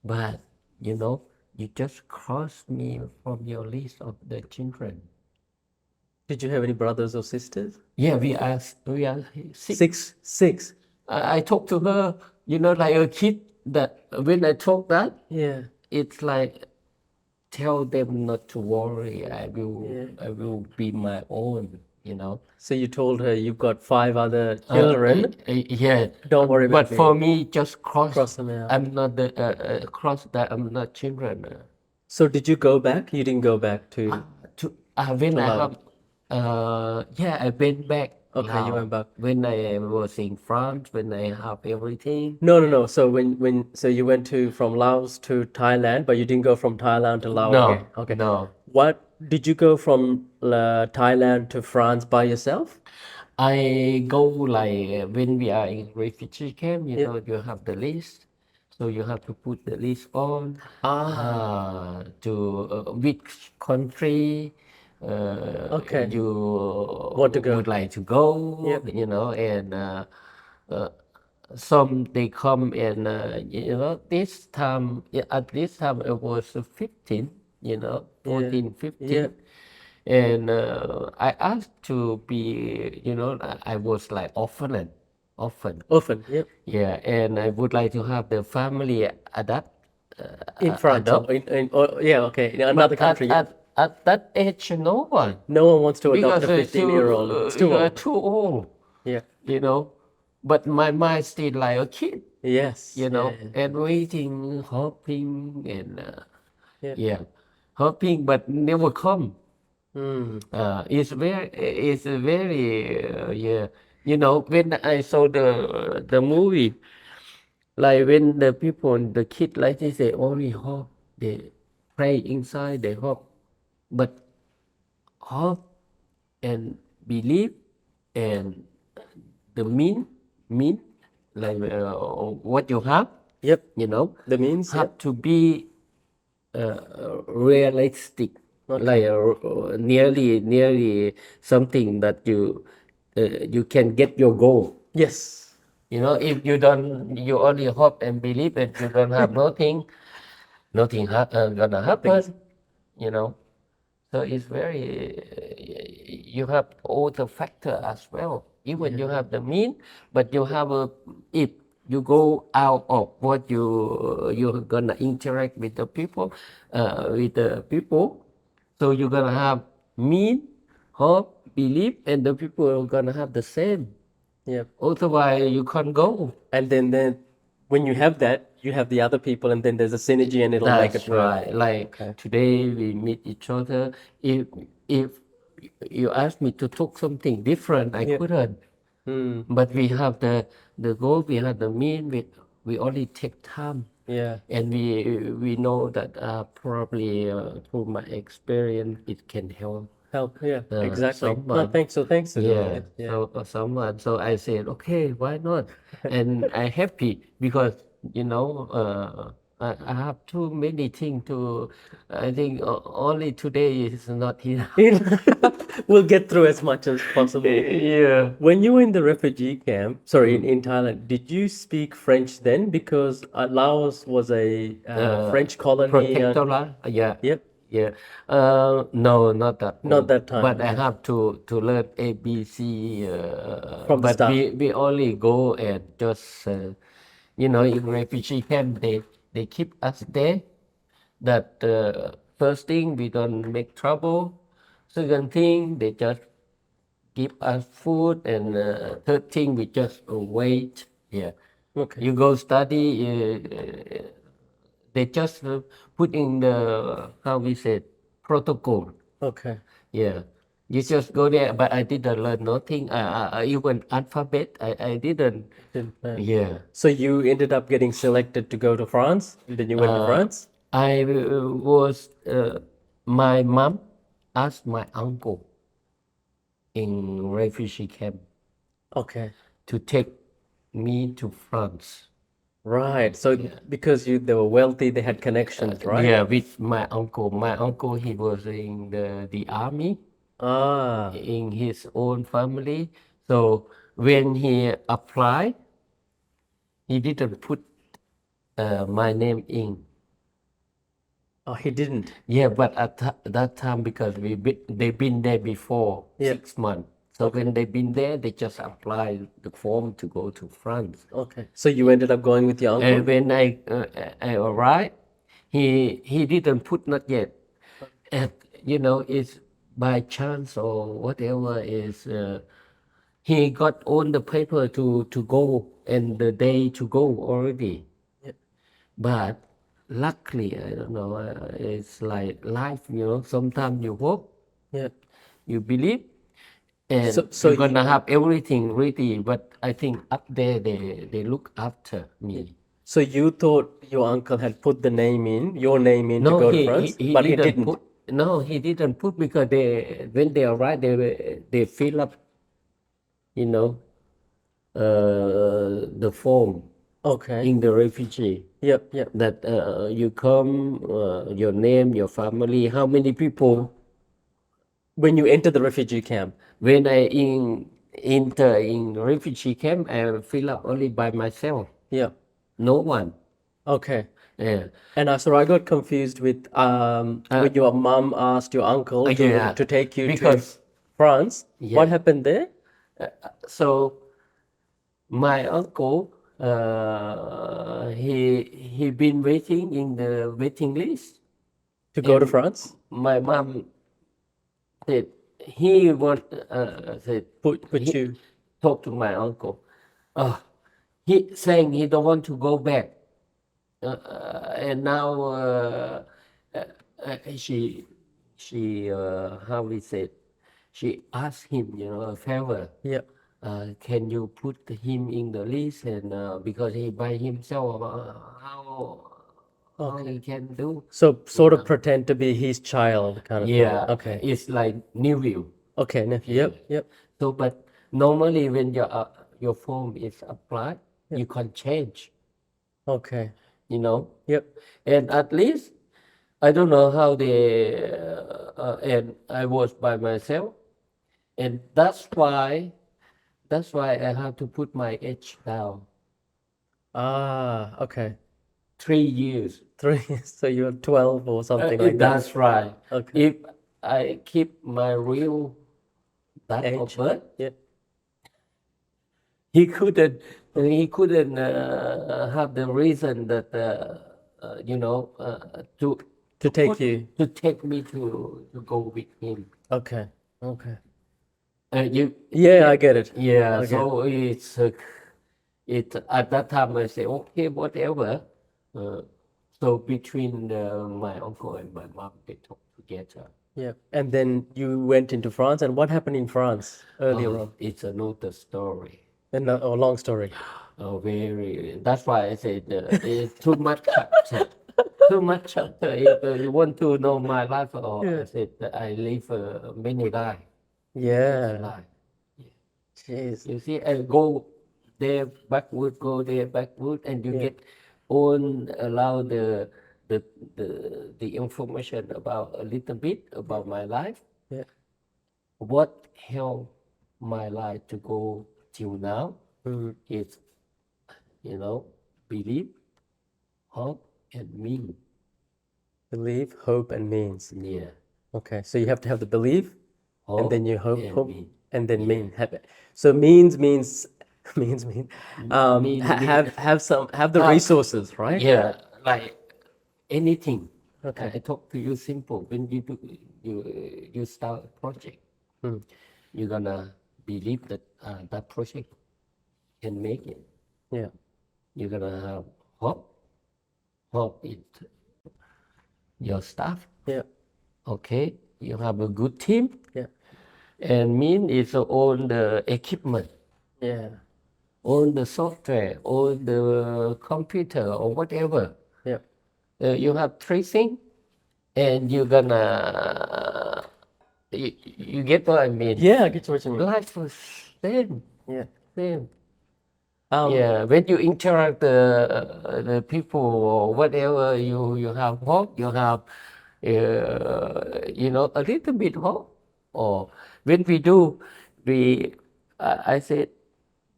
but you just crossed me from your list of the children. Did you have any brothers or sisters? Yeah, we are six. Six. I talked to her, like a kid, that when I talk that, Yeah. it's like tell them not to worry. I will be my own. So you told her you've got 5 other children. Yeah. Don't worry about But for me, just Cross them out. I'm not the cross that I'm not children. So did you go back? You didn't go back to. When I Laos. have, I went back. Okay, you went back. When I was in France, when I have everything. No. So so you went from Laos to Thailand, but you didn't go from Thailand to Laos No, again. Okay. no. what did you go from Thailand to France by yourself? I go like when we are in refugee camp, you Yeah. know, you have the list, so you have to put the list on to which country Okay. you Want to go. would like to go, Yep. you know, and uh, some they come and you know this time at this time I was 15, you know, 14, 15. Yeah. And I asked to be, you know, I was like often, Often. Yep. yeah, and I would like to have the family adapt, In France. adopt. Yeah, okay. In another But country. Yeah. at that age, no one, No one wants to adopt because a 15-year-old. It's too you are old. too old, Yeah. you know. But my mind still like a kid, Yes. you know, Yeah. and waiting, hoping, and Yeah. yeah, hoping, but never come. Hmm. It's very yeah. You know, when I saw the movie, like when the people, the kid, like they say, only hope, they pray inside, they hope, but hope and believe and the mean like what you have, Yep. you know, The means. have Yep. to be realistic, like nearly something that you can get your goal. Yes. You know, if you don't, you only hope and believe, and you don't have nothing, gonna happen. You know, so it's very you have all the factor as well. Even you have the mean, but you have a if you go out of what you're gonna interact with the people, so you're gonna have mean, hope, believe, and the people are gonna have the same. Yep. Otherwise, you can't go. And then when you have that, you have the other people, and then there's a synergy, and it'll make That's it work. right. Like today we meet each other. If you ask me to talk something different, I couldn't. But we have the goal, we have the mean, we only take time. Yeah. And we know that probably through my experience it can help Help. Yeah. Exactly. No, someone. thanks. So thanks for doing Yeah, it. Yeah. so someone. So I said, okay, why not? And I happy because you know I have too many things to. I think only today is not enough. We'll get through as much as possible. Yeah. When you were in the refugee camp, sorry, in Thailand, did you speak French then? Because Laos was a French colony. Protectorate. Yeah. Yep. Yeah. No, not that. Not that time, But I have to learn ABC. From the but start. we only go and just you know, in refugee camp they keep us there. That first thing, we don't make trouble. Second thing, they just give us food, and third thing, we just wait. Yeah. Okay. You go study. They just put in the how we say protocol. Okay. Yeah. You just go there, but I didn't learn nothing. Even alphabet, I didn't. Yeah. So you ended up getting selected to go to France, and then you went to France? I was, my mom asked my uncle in refugee camp Okay. to take me to France. Right. So because they were wealthy, they had connections, right? Yeah, with my uncle. My uncle, he was in the army Ah. in his own family. So when he applied, he didn't put my name in. Oh, he didn't. Yeah, but at that time, because they've been there before 6 months. So when they've been there, they just apply the form to go to France. Okay. So you ended up going with your uncle? And when I arrived, he didn't put not yet. And, you know, it's by chance or whatever is he got all the paper to go and the day to go already. But luckily, I don't know, it's like life, you know, sometimes you hope, Yeah. you believe, and So you're gonna have everything ready. But I think up there they look after me. So you thought your uncle had put the name in, your name in to No, go to France, he but he didn't. put. No, he didn't put because when they arrived, they fill up, you know, the form Okay. in the refugee Yep, yep. that you come, your name, your family, how many people. When you enter the refugee camp. When I enter in refugee camp, I fill up only by myself, Yep. no one. Okay. Yeah. And so I got confused with when your mom asked your uncle Yeah, to take you to because France. What yeah. happened there? So my uncle, he been waiting in the waiting list, To go to and France? my mom said he want said Put he you. talked to my uncle. He saying he don't want to go back, and now she how we said, she asked him, a favor. Yep. Can you put him in the list, and because he by himself, how he can do? So sort of pretend to be his child kind of thing. Yeah, Okay. it's like new view. Okay. Yep. Yep. So, but normally when your form is applied, you can change, Okay. Yep. and at least I don't know how they, and I was by myself, and that's why I have to put my age down. Ah, okay. 3 years. 3. So you're 12 or something like that. That's right. Okay. If I keep my real date of Age. birth, Yeah. he couldn't have the reason that To take you. to take me to go with him. Okay. Okay. You Yeah, I get it. Yeah, Okay. so it at that time I say okay, whatever. So between my uncle and my mom, they talk together. Yeah. And then you went into France, and what happened in France earlier on? It's another story. And long story. Very. That's why I said it's too much chapter. Too much chapter. If you want to know my life, I said that I live many lives. Yeah. Life. Jeez. You see, I go there backward, go there backward, and you get all allow the the information about a little bit about my life. Yeah. What helped my life to go till now is, belief, hope, and mean. Belief, hope, and means. Yeah. Okay. So you have to have the belief, and Hope then you and hope, mean. and then mean. So means means means have the resources, right? Yeah, like anything. Okay. I talk to you simple. When you start a project, you're gonna believe that that project can make it. Yeah. You're gonna have hope. Hope is your staff. Yeah. Okay, you have a good team, Yeah. and mean is all the equipment, Yeah. all the software, all the computer or whatever. Yeah. You have three things, and you're gonna you get what I mean? Yeah, I get what you mean. Life was same. Yeah. Same. Um, Yeah, when you interact the people or whatever, you have hope, you have a little bit hope. Or when we do, I said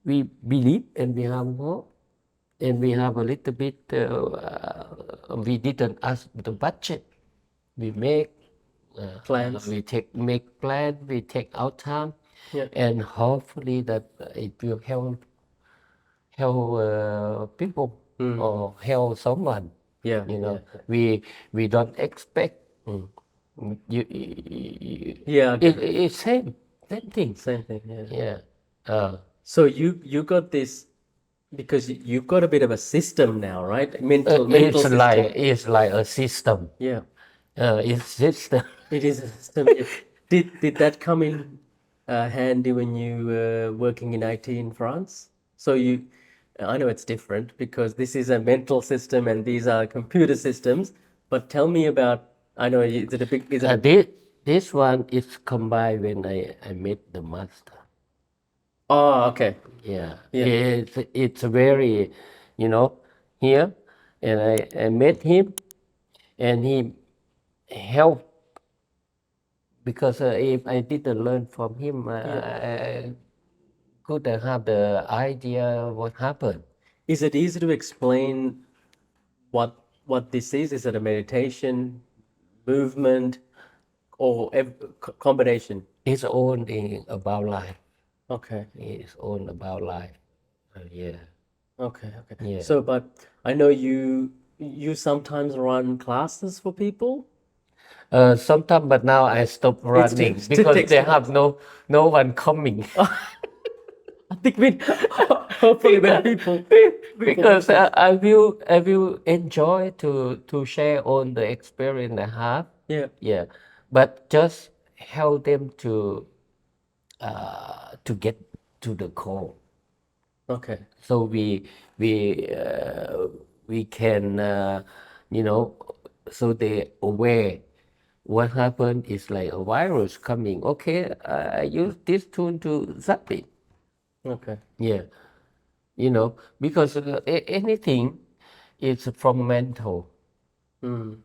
we believe and we have hope, and we have a little bit. We didn't ask the budget. We make Plans. We make plans. We take our time, Yeah. and hopefully that it will help people or help someone. Yeah. We don't expect. Yeah. It's same thing. Same thing. Yeah. Yeah. So you got this because you've got a bit of a system now, right? Mental It's system. like a system. Yeah. It's system. It is a system. Did that come in handy when you were working in IT in France? So I know it's different because this is a mental system and these are computer systems, but tell me about I know. Is it a big? Is it a, This one is combined when I met the master. oh, okay. Yeah, Yeah. it's very, you know, here, and I met him, and he helped because if I didn't learn from him, I couldn't have the idea what happened. Is it easy to explain what this is? Is it a meditation, movement, or combination? It's all about life. Okay. It's all about life. Yeah, Okay. Okay. yeah. So, but I know you sometimes run classes for people. Sometimes, but now I stop It's too, running it because takes they too much. have no one coming. I think we hopefully when people Because I will enjoy to share on the experience I have. yeah. Yeah, but just help them to get to the core. Okay. So we we can you know, so they aware what happened is like a virus coming. Okay, I use this tool to zap it. Okay. Yeah, you know, because anything is from mental. Mm.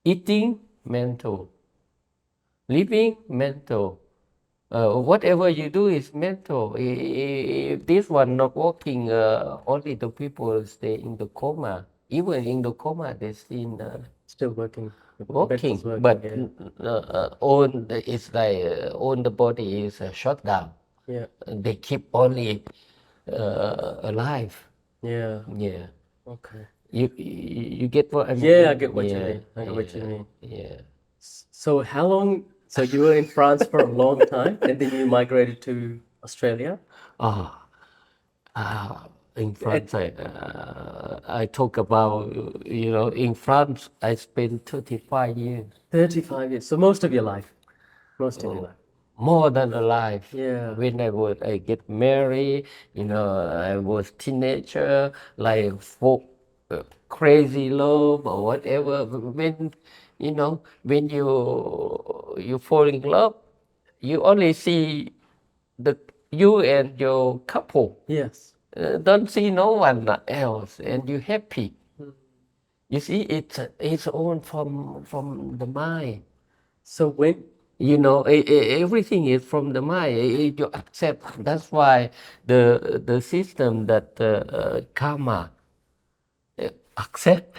Eating mental, living mental. Whatever you do is mental. If this one not working, only the people stay in the coma. Even in the coma, they still Still working. working. Mental's working. But Yeah. it's like all the body is shut down. Yeah. They keep only alive. Yeah. Yeah. Okay. You get what I mean? Yeah, I get what you Yeah, mean. I get what you mean. yeah. So how long? So you were in France for a long time, and then you migrated to Australia. Ah, in France, I talk about, you know, in France, I spent 35 years, 35 years. So most of your life. Most of your life. more than a life. Yeah. When I get married, you know, I was teenager, like for crazy love or whatever. When, you know, when you fall in love, you only see the you and your couple. Yes. Don't see no one else, and you happy. You see, it's all from the mind. So when You know, everything is from the mind. You accept. That's why the system that karma accept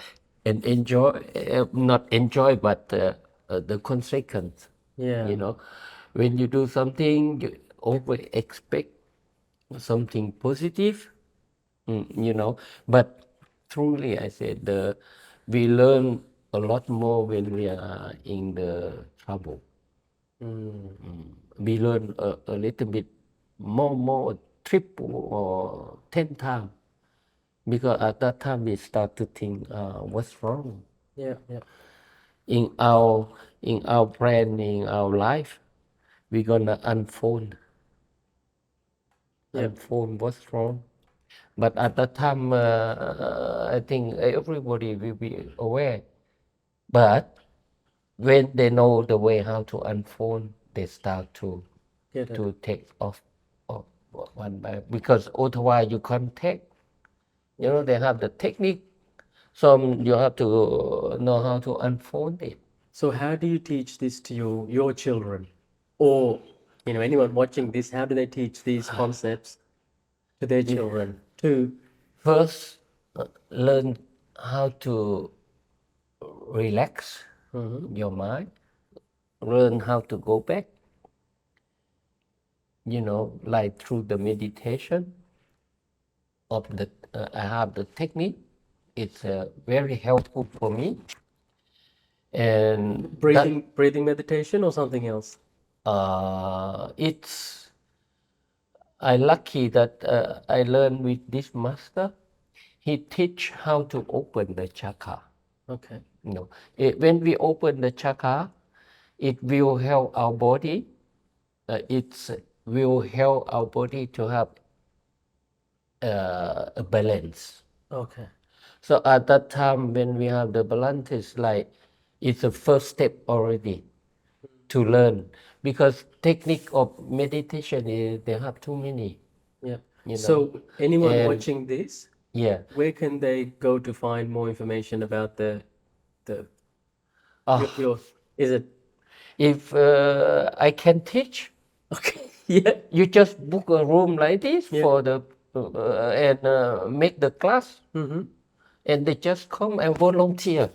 and enjoy, not enjoy, but the consequence. yeah. You know, when you do something, you always expect something positive. You know, but truly, I said we learn a lot more when we are in the trouble. We learn a little bit more, triple or 10 times, because at that time we start to think, what's wrong Yeah. Yeah. in our brand, in our life. We're gonna Yeah. unfold what's wrong. But at that time, I think everybody will be aware. But when they know the way how to unfold, they start Get it. to take off one by, because otherwise you can't take. You know, they have the technique, so you have to know how to unfold it. So how do you teach this to your children, or anyone watching this? How do they teach these concepts to their children? To First, learn how to relax your mind, learn how to go back, you know, like through the meditation of the, I have the technique. It's very helpful for me. And breathing meditation or something else. it's, I lucky that I learned with this master. He teach how to open the chakra. Okay. You know, when we open the chakra, it will help our body. It will help our body to have a balance. Okay. So at that time, when we have the balance, it's like It's a first step already to learn, because technique of meditation is they have too many. Yeah. You know. So anyone And- watching this, Yeah. where can they go to find more information about the Ah, your is it if I can teach, okay? Yeah. you just book a room like this Yeah. for the and make the class, and they just come and volunteer.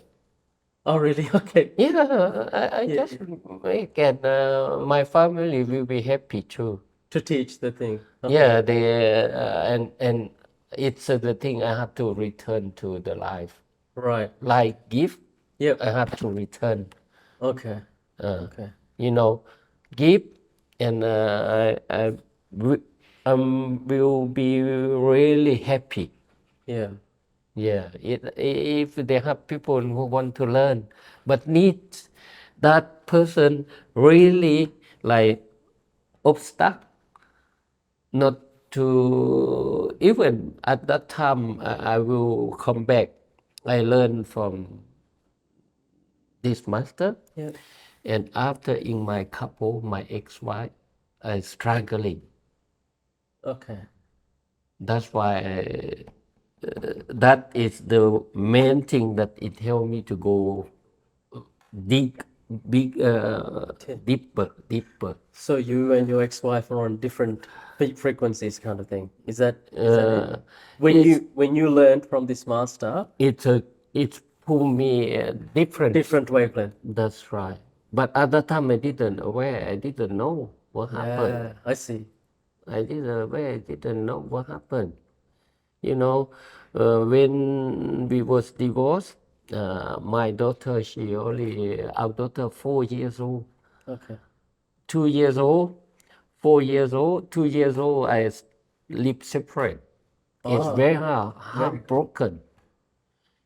Oh, really? Okay. Yeah, I Yeah, just make, and my family will be happy too. to teach the thing. Okay. Yeah, they and it's the thing I have to return to the life. Right. Like gift, Yep. I have to return. Okay. Okay. You know, give, and I will be really happy. Yeah. Yeah, if they have people who want to learn, but need that person really like obstacle, not to, even at that time I will come back. I learn from this master, Yeah. and after in my couple, my ex-wife, I struggling. Okay. That's why that is the main thing that it helped me to go deep, deeper. So you and your ex-wife are on different frequencies, kind of thing. Is that it? When you learned from this master, It's pulled me different. different wavelength. That's right. But at that time I didn't aware. I didn't know what happened. Yeah, I see. I didn't aware. I didn't know what happened. You know, when we was divorced, my daughter, our daughter 4 years old, Okay. 2 years old, 4 years old, 2 years old, I live separate. It's Ah, very heartbroken.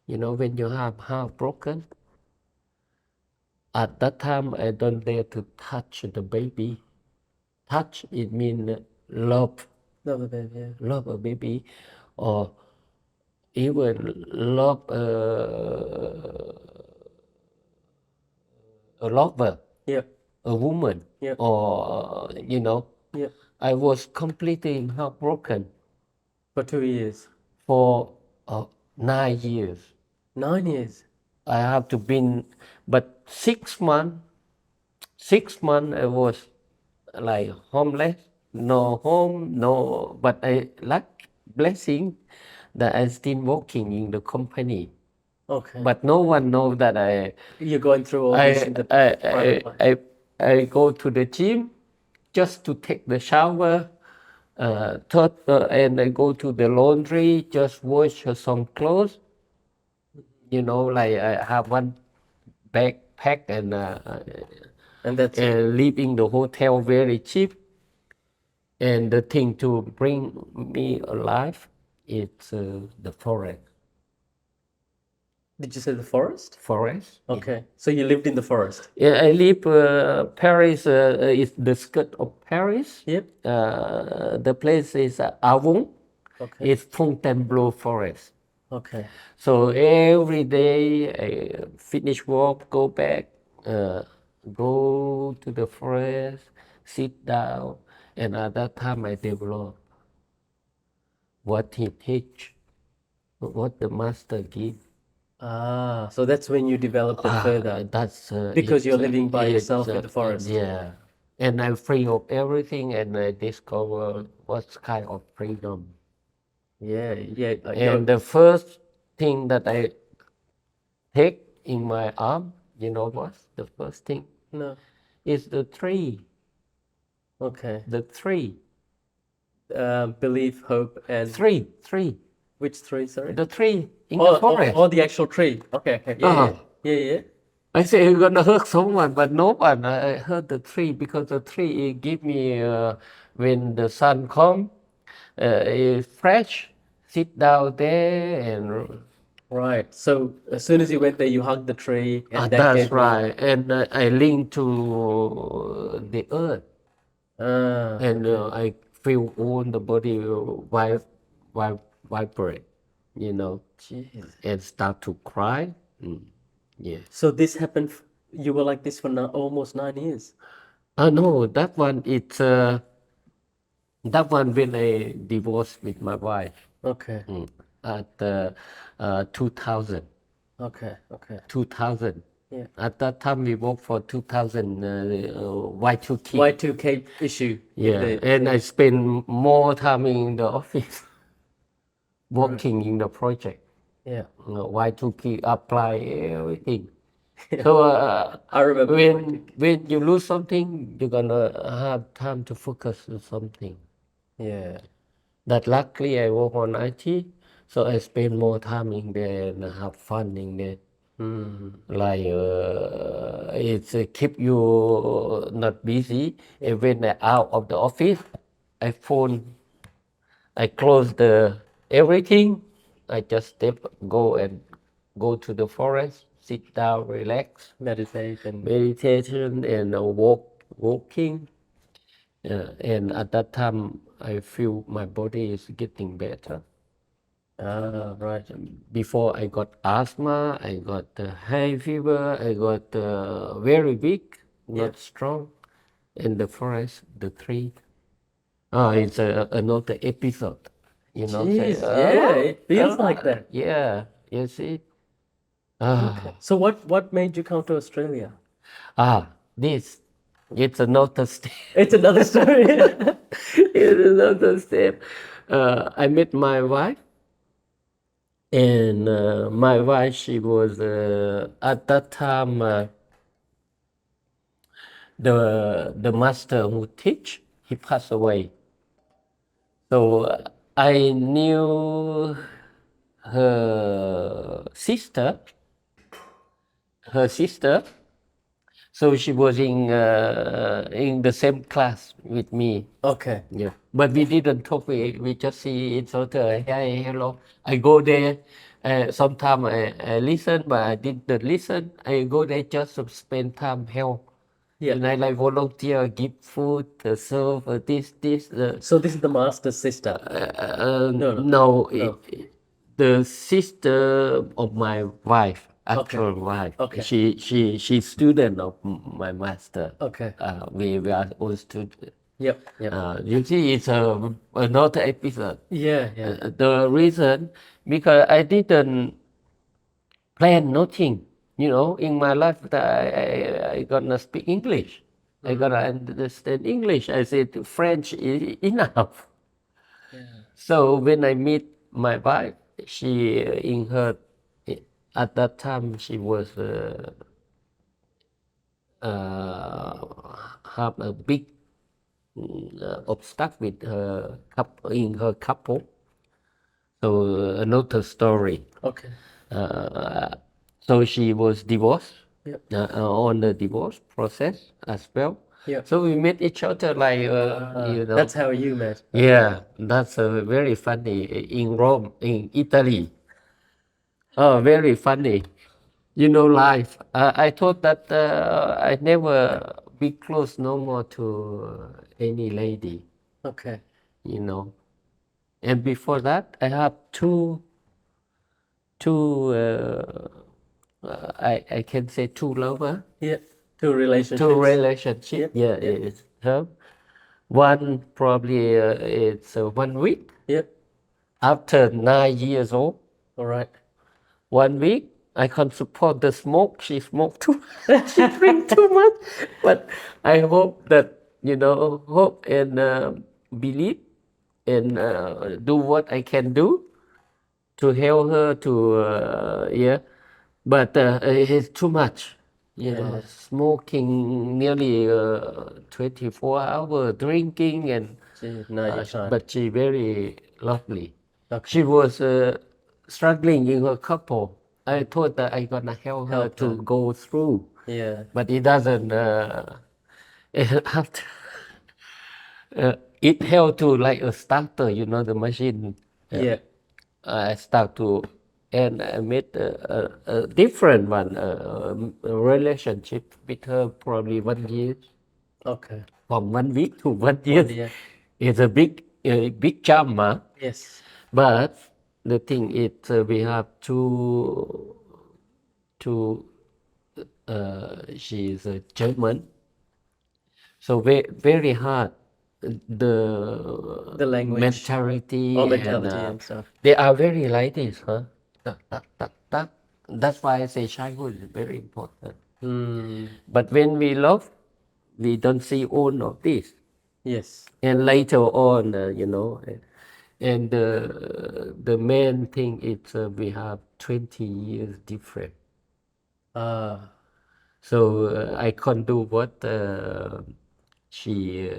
You know, when you have heartbroken, at that time I don't dare to touch the baby. Touch, it means love, no, baby. Yeah. love a baby, or even love a lover, Yeah. a woman, Yeah. or Yeah. I was completely heartbroken For 2 years. for 9 years. 9 years. I have to been, but 6 months. 6 months I was like homeless, no home, no. But I lack blessing that I still working in the company. Okay. But no one knows that You're going through all this in the private life. I go to the gym just to take the shower, and I go to the laundry, just wash some clothes. You know, like I have one backpack and And that's it. live in the hotel very cheap. And the thing to bring me alive is the forest. Did you say the forest? Forest. Okay. So you lived in the forest. Yeah, I live Paris. Is the skirt of Paris. Yep. The place is Avon. Okay. It's Fontainebleau Forest. Okay. So every day I finish work, go back, go to the forest, sit down, and at that time I develop what he teach, what the master give. Ah, so that's when you developed it further. That's Because you're living by yourself in the forest. Yeah, and I'm free of everything, and I discover what kind of freedom. Yeah, yeah. And the first thing that I take in my arm, you know what? The first thing No. is the tree. Okay. The tree. Belief, hope, and Three. which tree? Sorry. The tree in the forest. Oh, the actual tree. Okay. Okay. Yeah. Yeah. I say I'm gonna hurt someone, but no one. I hurt the tree because the tree give me when the sun come, it's fresh. Sit down there and. Right. So as soon as you went there, you hugged the tree, and that That's gave you- right, and I link to the earth, Ah. and I feel all the body vibrate, Jeez. and start to cry. Yeah. So this happened, you were like this for almost 9 years. No, that one when I divorced with my wife. Okay, At 2000. okay, okay. 2000. Yeah. At that time, we worked for 2000 Y2K. Y2K issue. Yeah, and I spend more time in the office working in the project. Yeah. Y2K apply everything. So I remember when you lose something, you're gonna have time to focus on something. Yeah. That luckily I work on IT, so I spend more time in there and have fun in there. Like it's keep you not busy. And when I out of the office, I close the everything. I just go to the forest, sit down, relax, meditation, and walking. And at that time, I feel my body is getting better. Right. Before I got asthma, I got high fever, I got very weak, not strong. In the forest, the tree. It's another episode. You know, say, Jeez, yeah, it feels like that. yeah, you see. So what made you come to Australia? This, it's another step. It's another story. It's another step. I met my wife, and my wife, she was at that time the master who teach, he passed away. So I knew her sister, her sister. So she was in the same class with me. Okay. Yeah, but we didn't talk. We just see each other. Hey, hello. I go there. Sometimes I listen, but I didn't listen. I go there just to spend time help. Yeah. And I like volunteer, give food, serve this. So this is the master's sister. No, the sister of my wife, actual wife. Okay. She's student of my master. Okay. We are all students. Yep. You see, it's another episode. Yeah. The reason, because I didn't plan nothing. You know, in my life, that I gonna speak English. I gonna understand English. I said French is enough. So when I meet my wife, she at that time she was have a big obstacle with her in her couple. So another story. Okay. So she was divorced. Yep. On the divorce process as well. Yeah. So we met each other like you know. That's how you met. Yeah, that's very funny in Rome, in Italy. Oh, very funny. You know, life. I thought that I never be close no more to any lady. Okay. You know, and before that, I have two. I can say two lover. Yeah. Two relationships. Two relationship. Yeah, it's one probably it's 1 week. Yep. After 9 years old. All right. 1 week, I can support the smoke. She smoked too much. She drink too much. But I hope that, hope and believe and do what I can do to help her to, But it's too much. Smoking nearly 24 hours, drinking and... but she very lovely. Okay. She was struggling in her couple. I thought that I gonna help her to go through. Yeah. But it doesn't. After, it held to like a starter, the machine. Yeah. I start to, and I made a different one, a relationship with her probably 1 year. Okay. From 1 week to 1 year. 1 year. It's a big jump, huh? Yes. But the thing is, we have to she is a German, so very hard. The language. mentality Oh, and mentality and stuff. they are very like this, huh? Tak. That's why I say childhood is very important. But when we love, we don't see all of this. Yes. And later on, and the main thing is we have 20 years different. So I can't do what she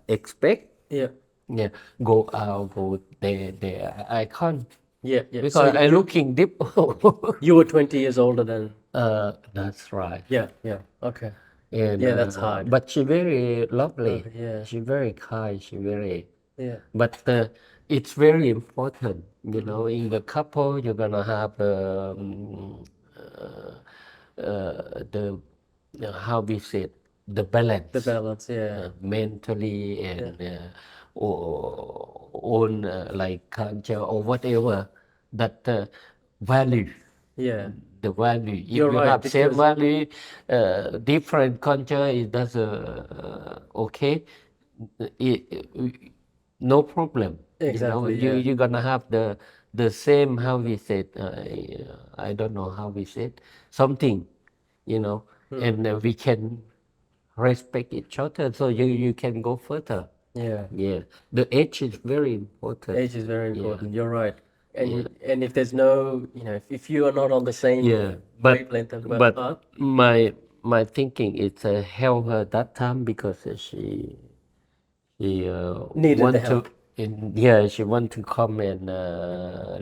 expect. Yeah. Yeah, go out, go there. I can't Yeah. because So I looking deep. you were 20 years older than. That's right. Yeah. Yeah. Okay. And Yeah, that's hard. but she very lovely. Yeah. She very kind. She very. Yeah. But it's very important, in the couple you're gonna have the how we say it, the balance. The balance. Yeah. Mentally and own like culture or whatever that value. Yeah. The value. If You're you right, have same because- value, different culture, it does okay. No problem. Exactly, You're gonna have the same how we said. I don't know how we said something, and we can respect each other, so you can go further. Yeah. Yeah, the age is very important. Age is very important. You're right. And if there's no, if you are not on the same Yeah, but wavelength of but my thinking is help her that time because she Needed want the help. she want to come and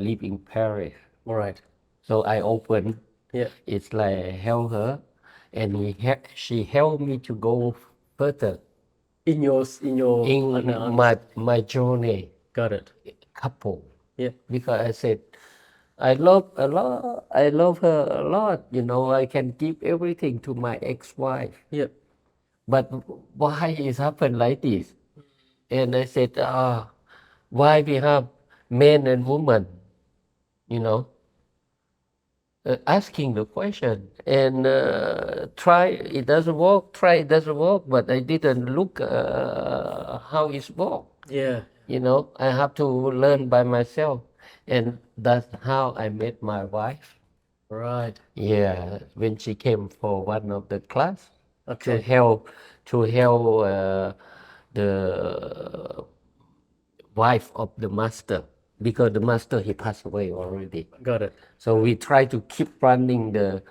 live in Paris. All right. So I open. Yeah. It's like help her, and she helped me to go further In your in my journey. got it. Couple. Yeah. Because I said, I love her a lot, I can give everything to my ex-wife. Yeah. But why it happened like this? And I said, why we have men and women, asking the question and try it doesn't work, but I didn't look how it's work. Yeah. I have to learn by myself, and that's how I met my wife. Right. Yeah, when she came for one of the class Okay. to help the wife of the master, because the master he passed away already. Got it. So we try to keep running the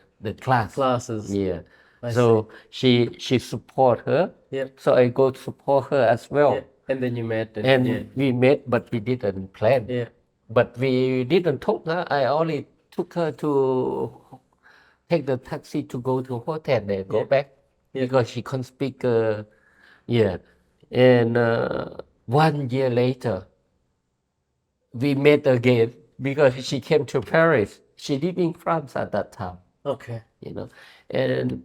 Classes. Yeah. I So she support her. Yep. So I go support her as well. Yeah. And then you met. And yeah. we met, but we didn't plan. Yeah. But we didn't talk. I only took her to take the taxi to go to hotel and go back because she can't speak. Yeah. And 1 year later, we met again because she came to Paris. She lived in France at that time. Okay. And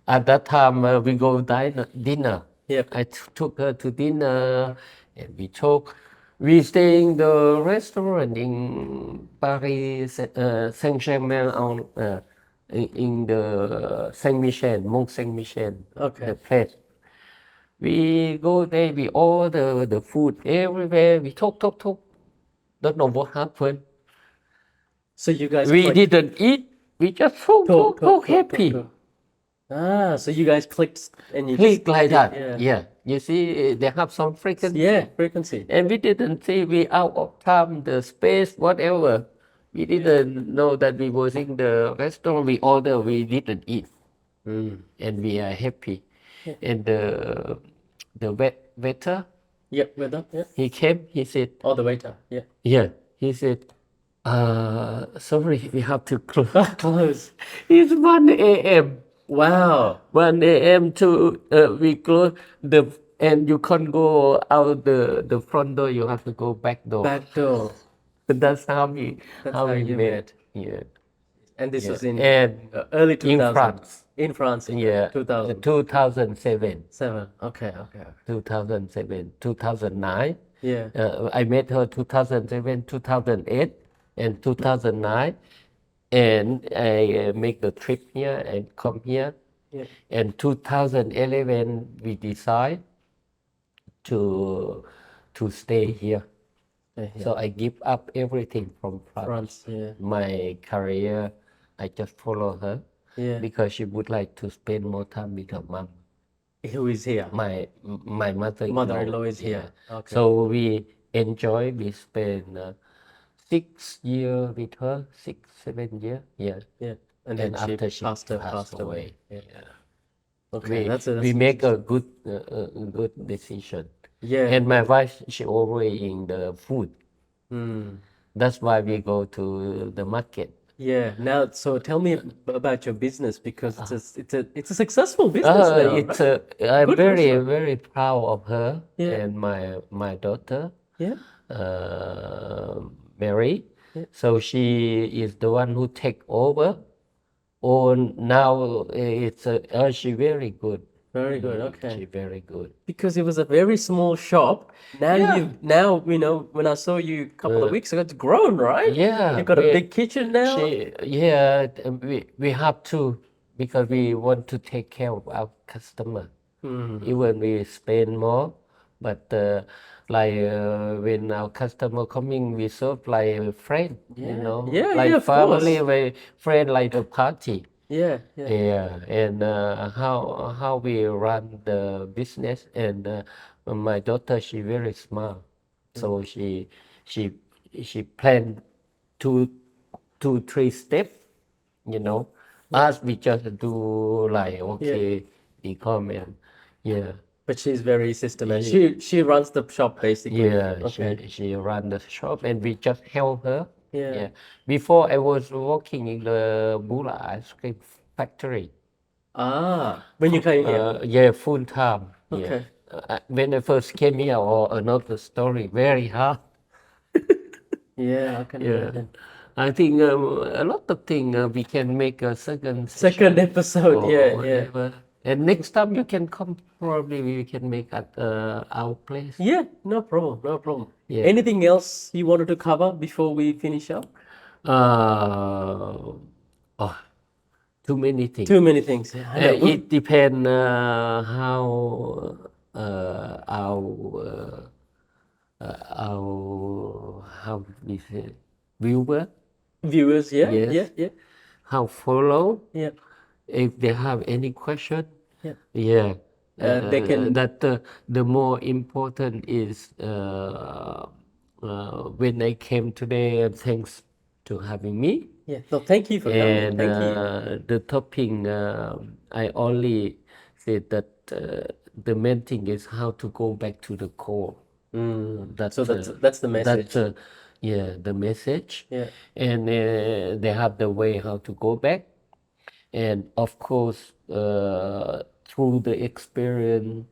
at that time we go dinner. Yep. I took her to dinner and we talk. We stay in the restaurant in Paris, Saint-Germain in the Saint-Michel, Mont Saint-Michel. Okay. The place. We go there, we order the food everywhere. We talk. Don't know what happened. So you guys. We clicked. didn't eat. We just talk happy. So you guys clicked and you Click like that. Yeah. Yeah. You see, they have some frequency. Yeah. Frequency. And we didn't see we out of time, the space, whatever. We didn't know that we was in the restaurant. We order, we didn't eat. And we are happy. And the waiter, Yep. We're done. Yeah. he came, he said, Oh, the waiter. Yeah. yeah, he said, sorry, we have to close. Close. It's 1 a.m. Wow. 1 a.m. to we close and you can't go out the front door. You have to go back door. Back door. That's how we you met. Yeah. And this was in And early 2000s. in France. In France. Yeah. 2007. 7. Okay. 2007. 2009. Yeah. I met her 2007, 2008, and 2009. and I make the trip here and come here. Yeah. And 2011, we decide to stay here. So I give up everything from France. France, yeah. My career, I just follow her Yeah. because she would like to spend more time with her mom. Who is here? My Mother-in-law is here. Okay. So we spend 6 years with her, 6-7 years. Yeah. Yeah. And And then after she passed away. Yeah. Okay, that's We make a good decision. Yeah. And my wife, she always in the food. That's why we go to the market. Yeah. Now, so tell me about your business because it's a successful business now, right? I'm Good very proud of her Yeah. and my daughter, Yeah. Mary. So she is the one who take over. Oh, now she very good. Very good. Okay. She very good. Because it was a very small shop. Now Yeah. when I saw you a couple of weeks ago, it's grown, right? Yeah, You've got a big kitchen now. we have to because we want to take care of our customer. Even we spend more, but when our customer coming, we serve like a friend, like of family, course. friend, like a party. Yeah. And how we run the business, and my daughter, she very smart, so she planned two, 3 steps, Us we just do like okay, we come and But she's very systematic. She runs the shop basically. Okay. she run the shop and we just help her. Yeah. Before I was working in the Bula ice cream factory. When you came here. Full time. Okay. When I first came here, another story, very hard. Yeah, I can imagine. I think a lot of things we can make a second episode. Yeah. whatever. And next time you can come, probably we can make at our place. Yeah, no problem. Yeah. Anything else you wanted to cover before we finish up? Too many things. Too many things. Yeah, I know. It depends how how we say Viewers, yeah. Yes. Yeah. how follow. Yeah. If they have any question, Yeah. They can. that the more important is when I came today, thanks to having me. Yeah. So thank you for coming. And Thank you. the topping, I only said that the main thing is how to go back to the core. So that's the message. That's the message. Yeah. And they have the way how to go back. And of course, through the experience,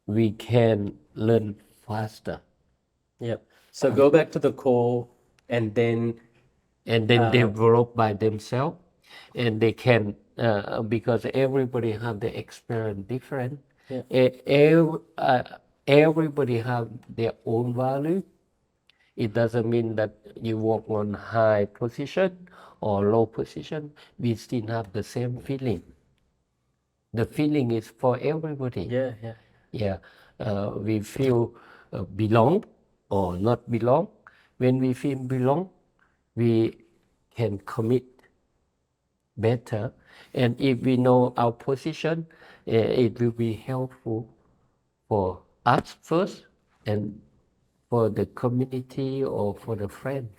we can learn faster. Yeah. So go back to the core and then Develop by themselves, and they can because everybody have the experience different. Everybody have their own value. It doesn't mean that you work on high position or low position, we still have the same feeling. The feeling is for everybody. We feel belong or not belong. When we feel belong, we can commit better. And if we know our position, it will be helpful for us first and for the community or for the friends,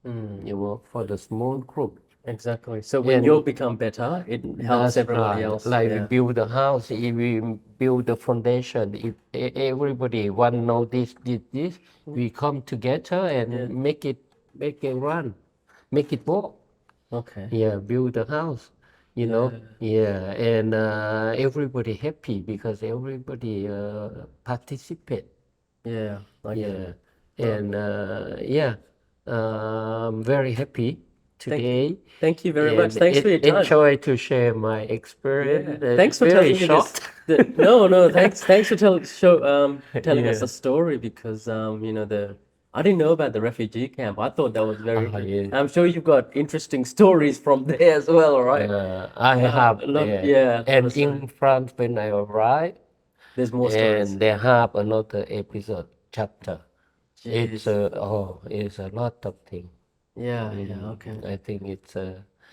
for the small group. Exactly. So when you become better, it helps everybody else. Like we build a house, if we build the foundation, if everybody want to know this, we come together and make it run, make it work. Okay. Build a house, and everybody happy because everybody participate. And I'm very happy today. Thank you very much. Thanks for your time. Enjoy to share my experience. Thanks for telling me this. No. Thanks for telling us the story because I didn't know about the refugee camp. I thought that was very interesting. yeah. I'm sure you've got interesting stories from there as well, right? I have, Yeah, and in France when I arrived, there's more stories. and they have another episode chapter. It's Jeez. it's a lot of things. Yeah, okay. I think it's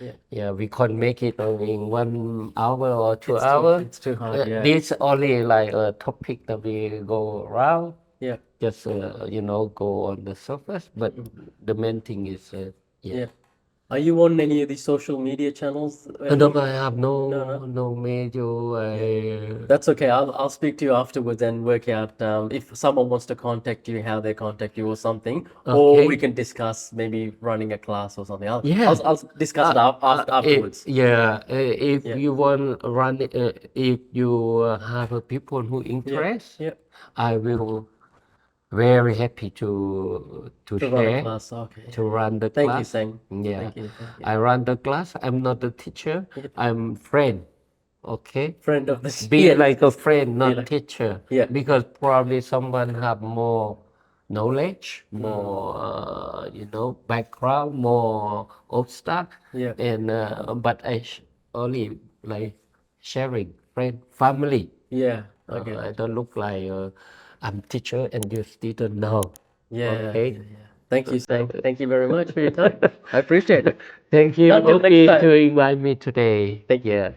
Yeah. yeah, we can't make it in 1 hour or 2 hours. It's too hard, yeah. This only like a topic that we go around, Yeah. just go on the surface, but the main thing is yeah. Yeah. Are you on any of these social media channels? No, I have No. no major. That's okay. I'll speak to you afterwards and work out if someone wants to contact you, how they contact you or something, or Okay. we can discuss maybe running a class or something. Yeah. I'll discuss it afterwards. If Yeah. you want run, if you have people who interest, Yeah. I will very happy to To run a share, class. Okay. to run the Thank you, class. Seng. Yeah, Thank you. I run the class. I'm not a teacher. Yep. I'm friend. Okay. Friend of the Be yeah. like a friend, not like- teacher. Yeah. Because probably someone have more knowledge, more background, more stuff. Yeah. And but only like sharing, friend, family. Yeah. Okay. I don't look like I'm teacher and you student. No. Yeah. Okay. Yeah. Thank you, Seng. Thank you very much for your time. I appreciate it. Thank you, Until next Oki, time. to invite me today. Thank you. Yeah.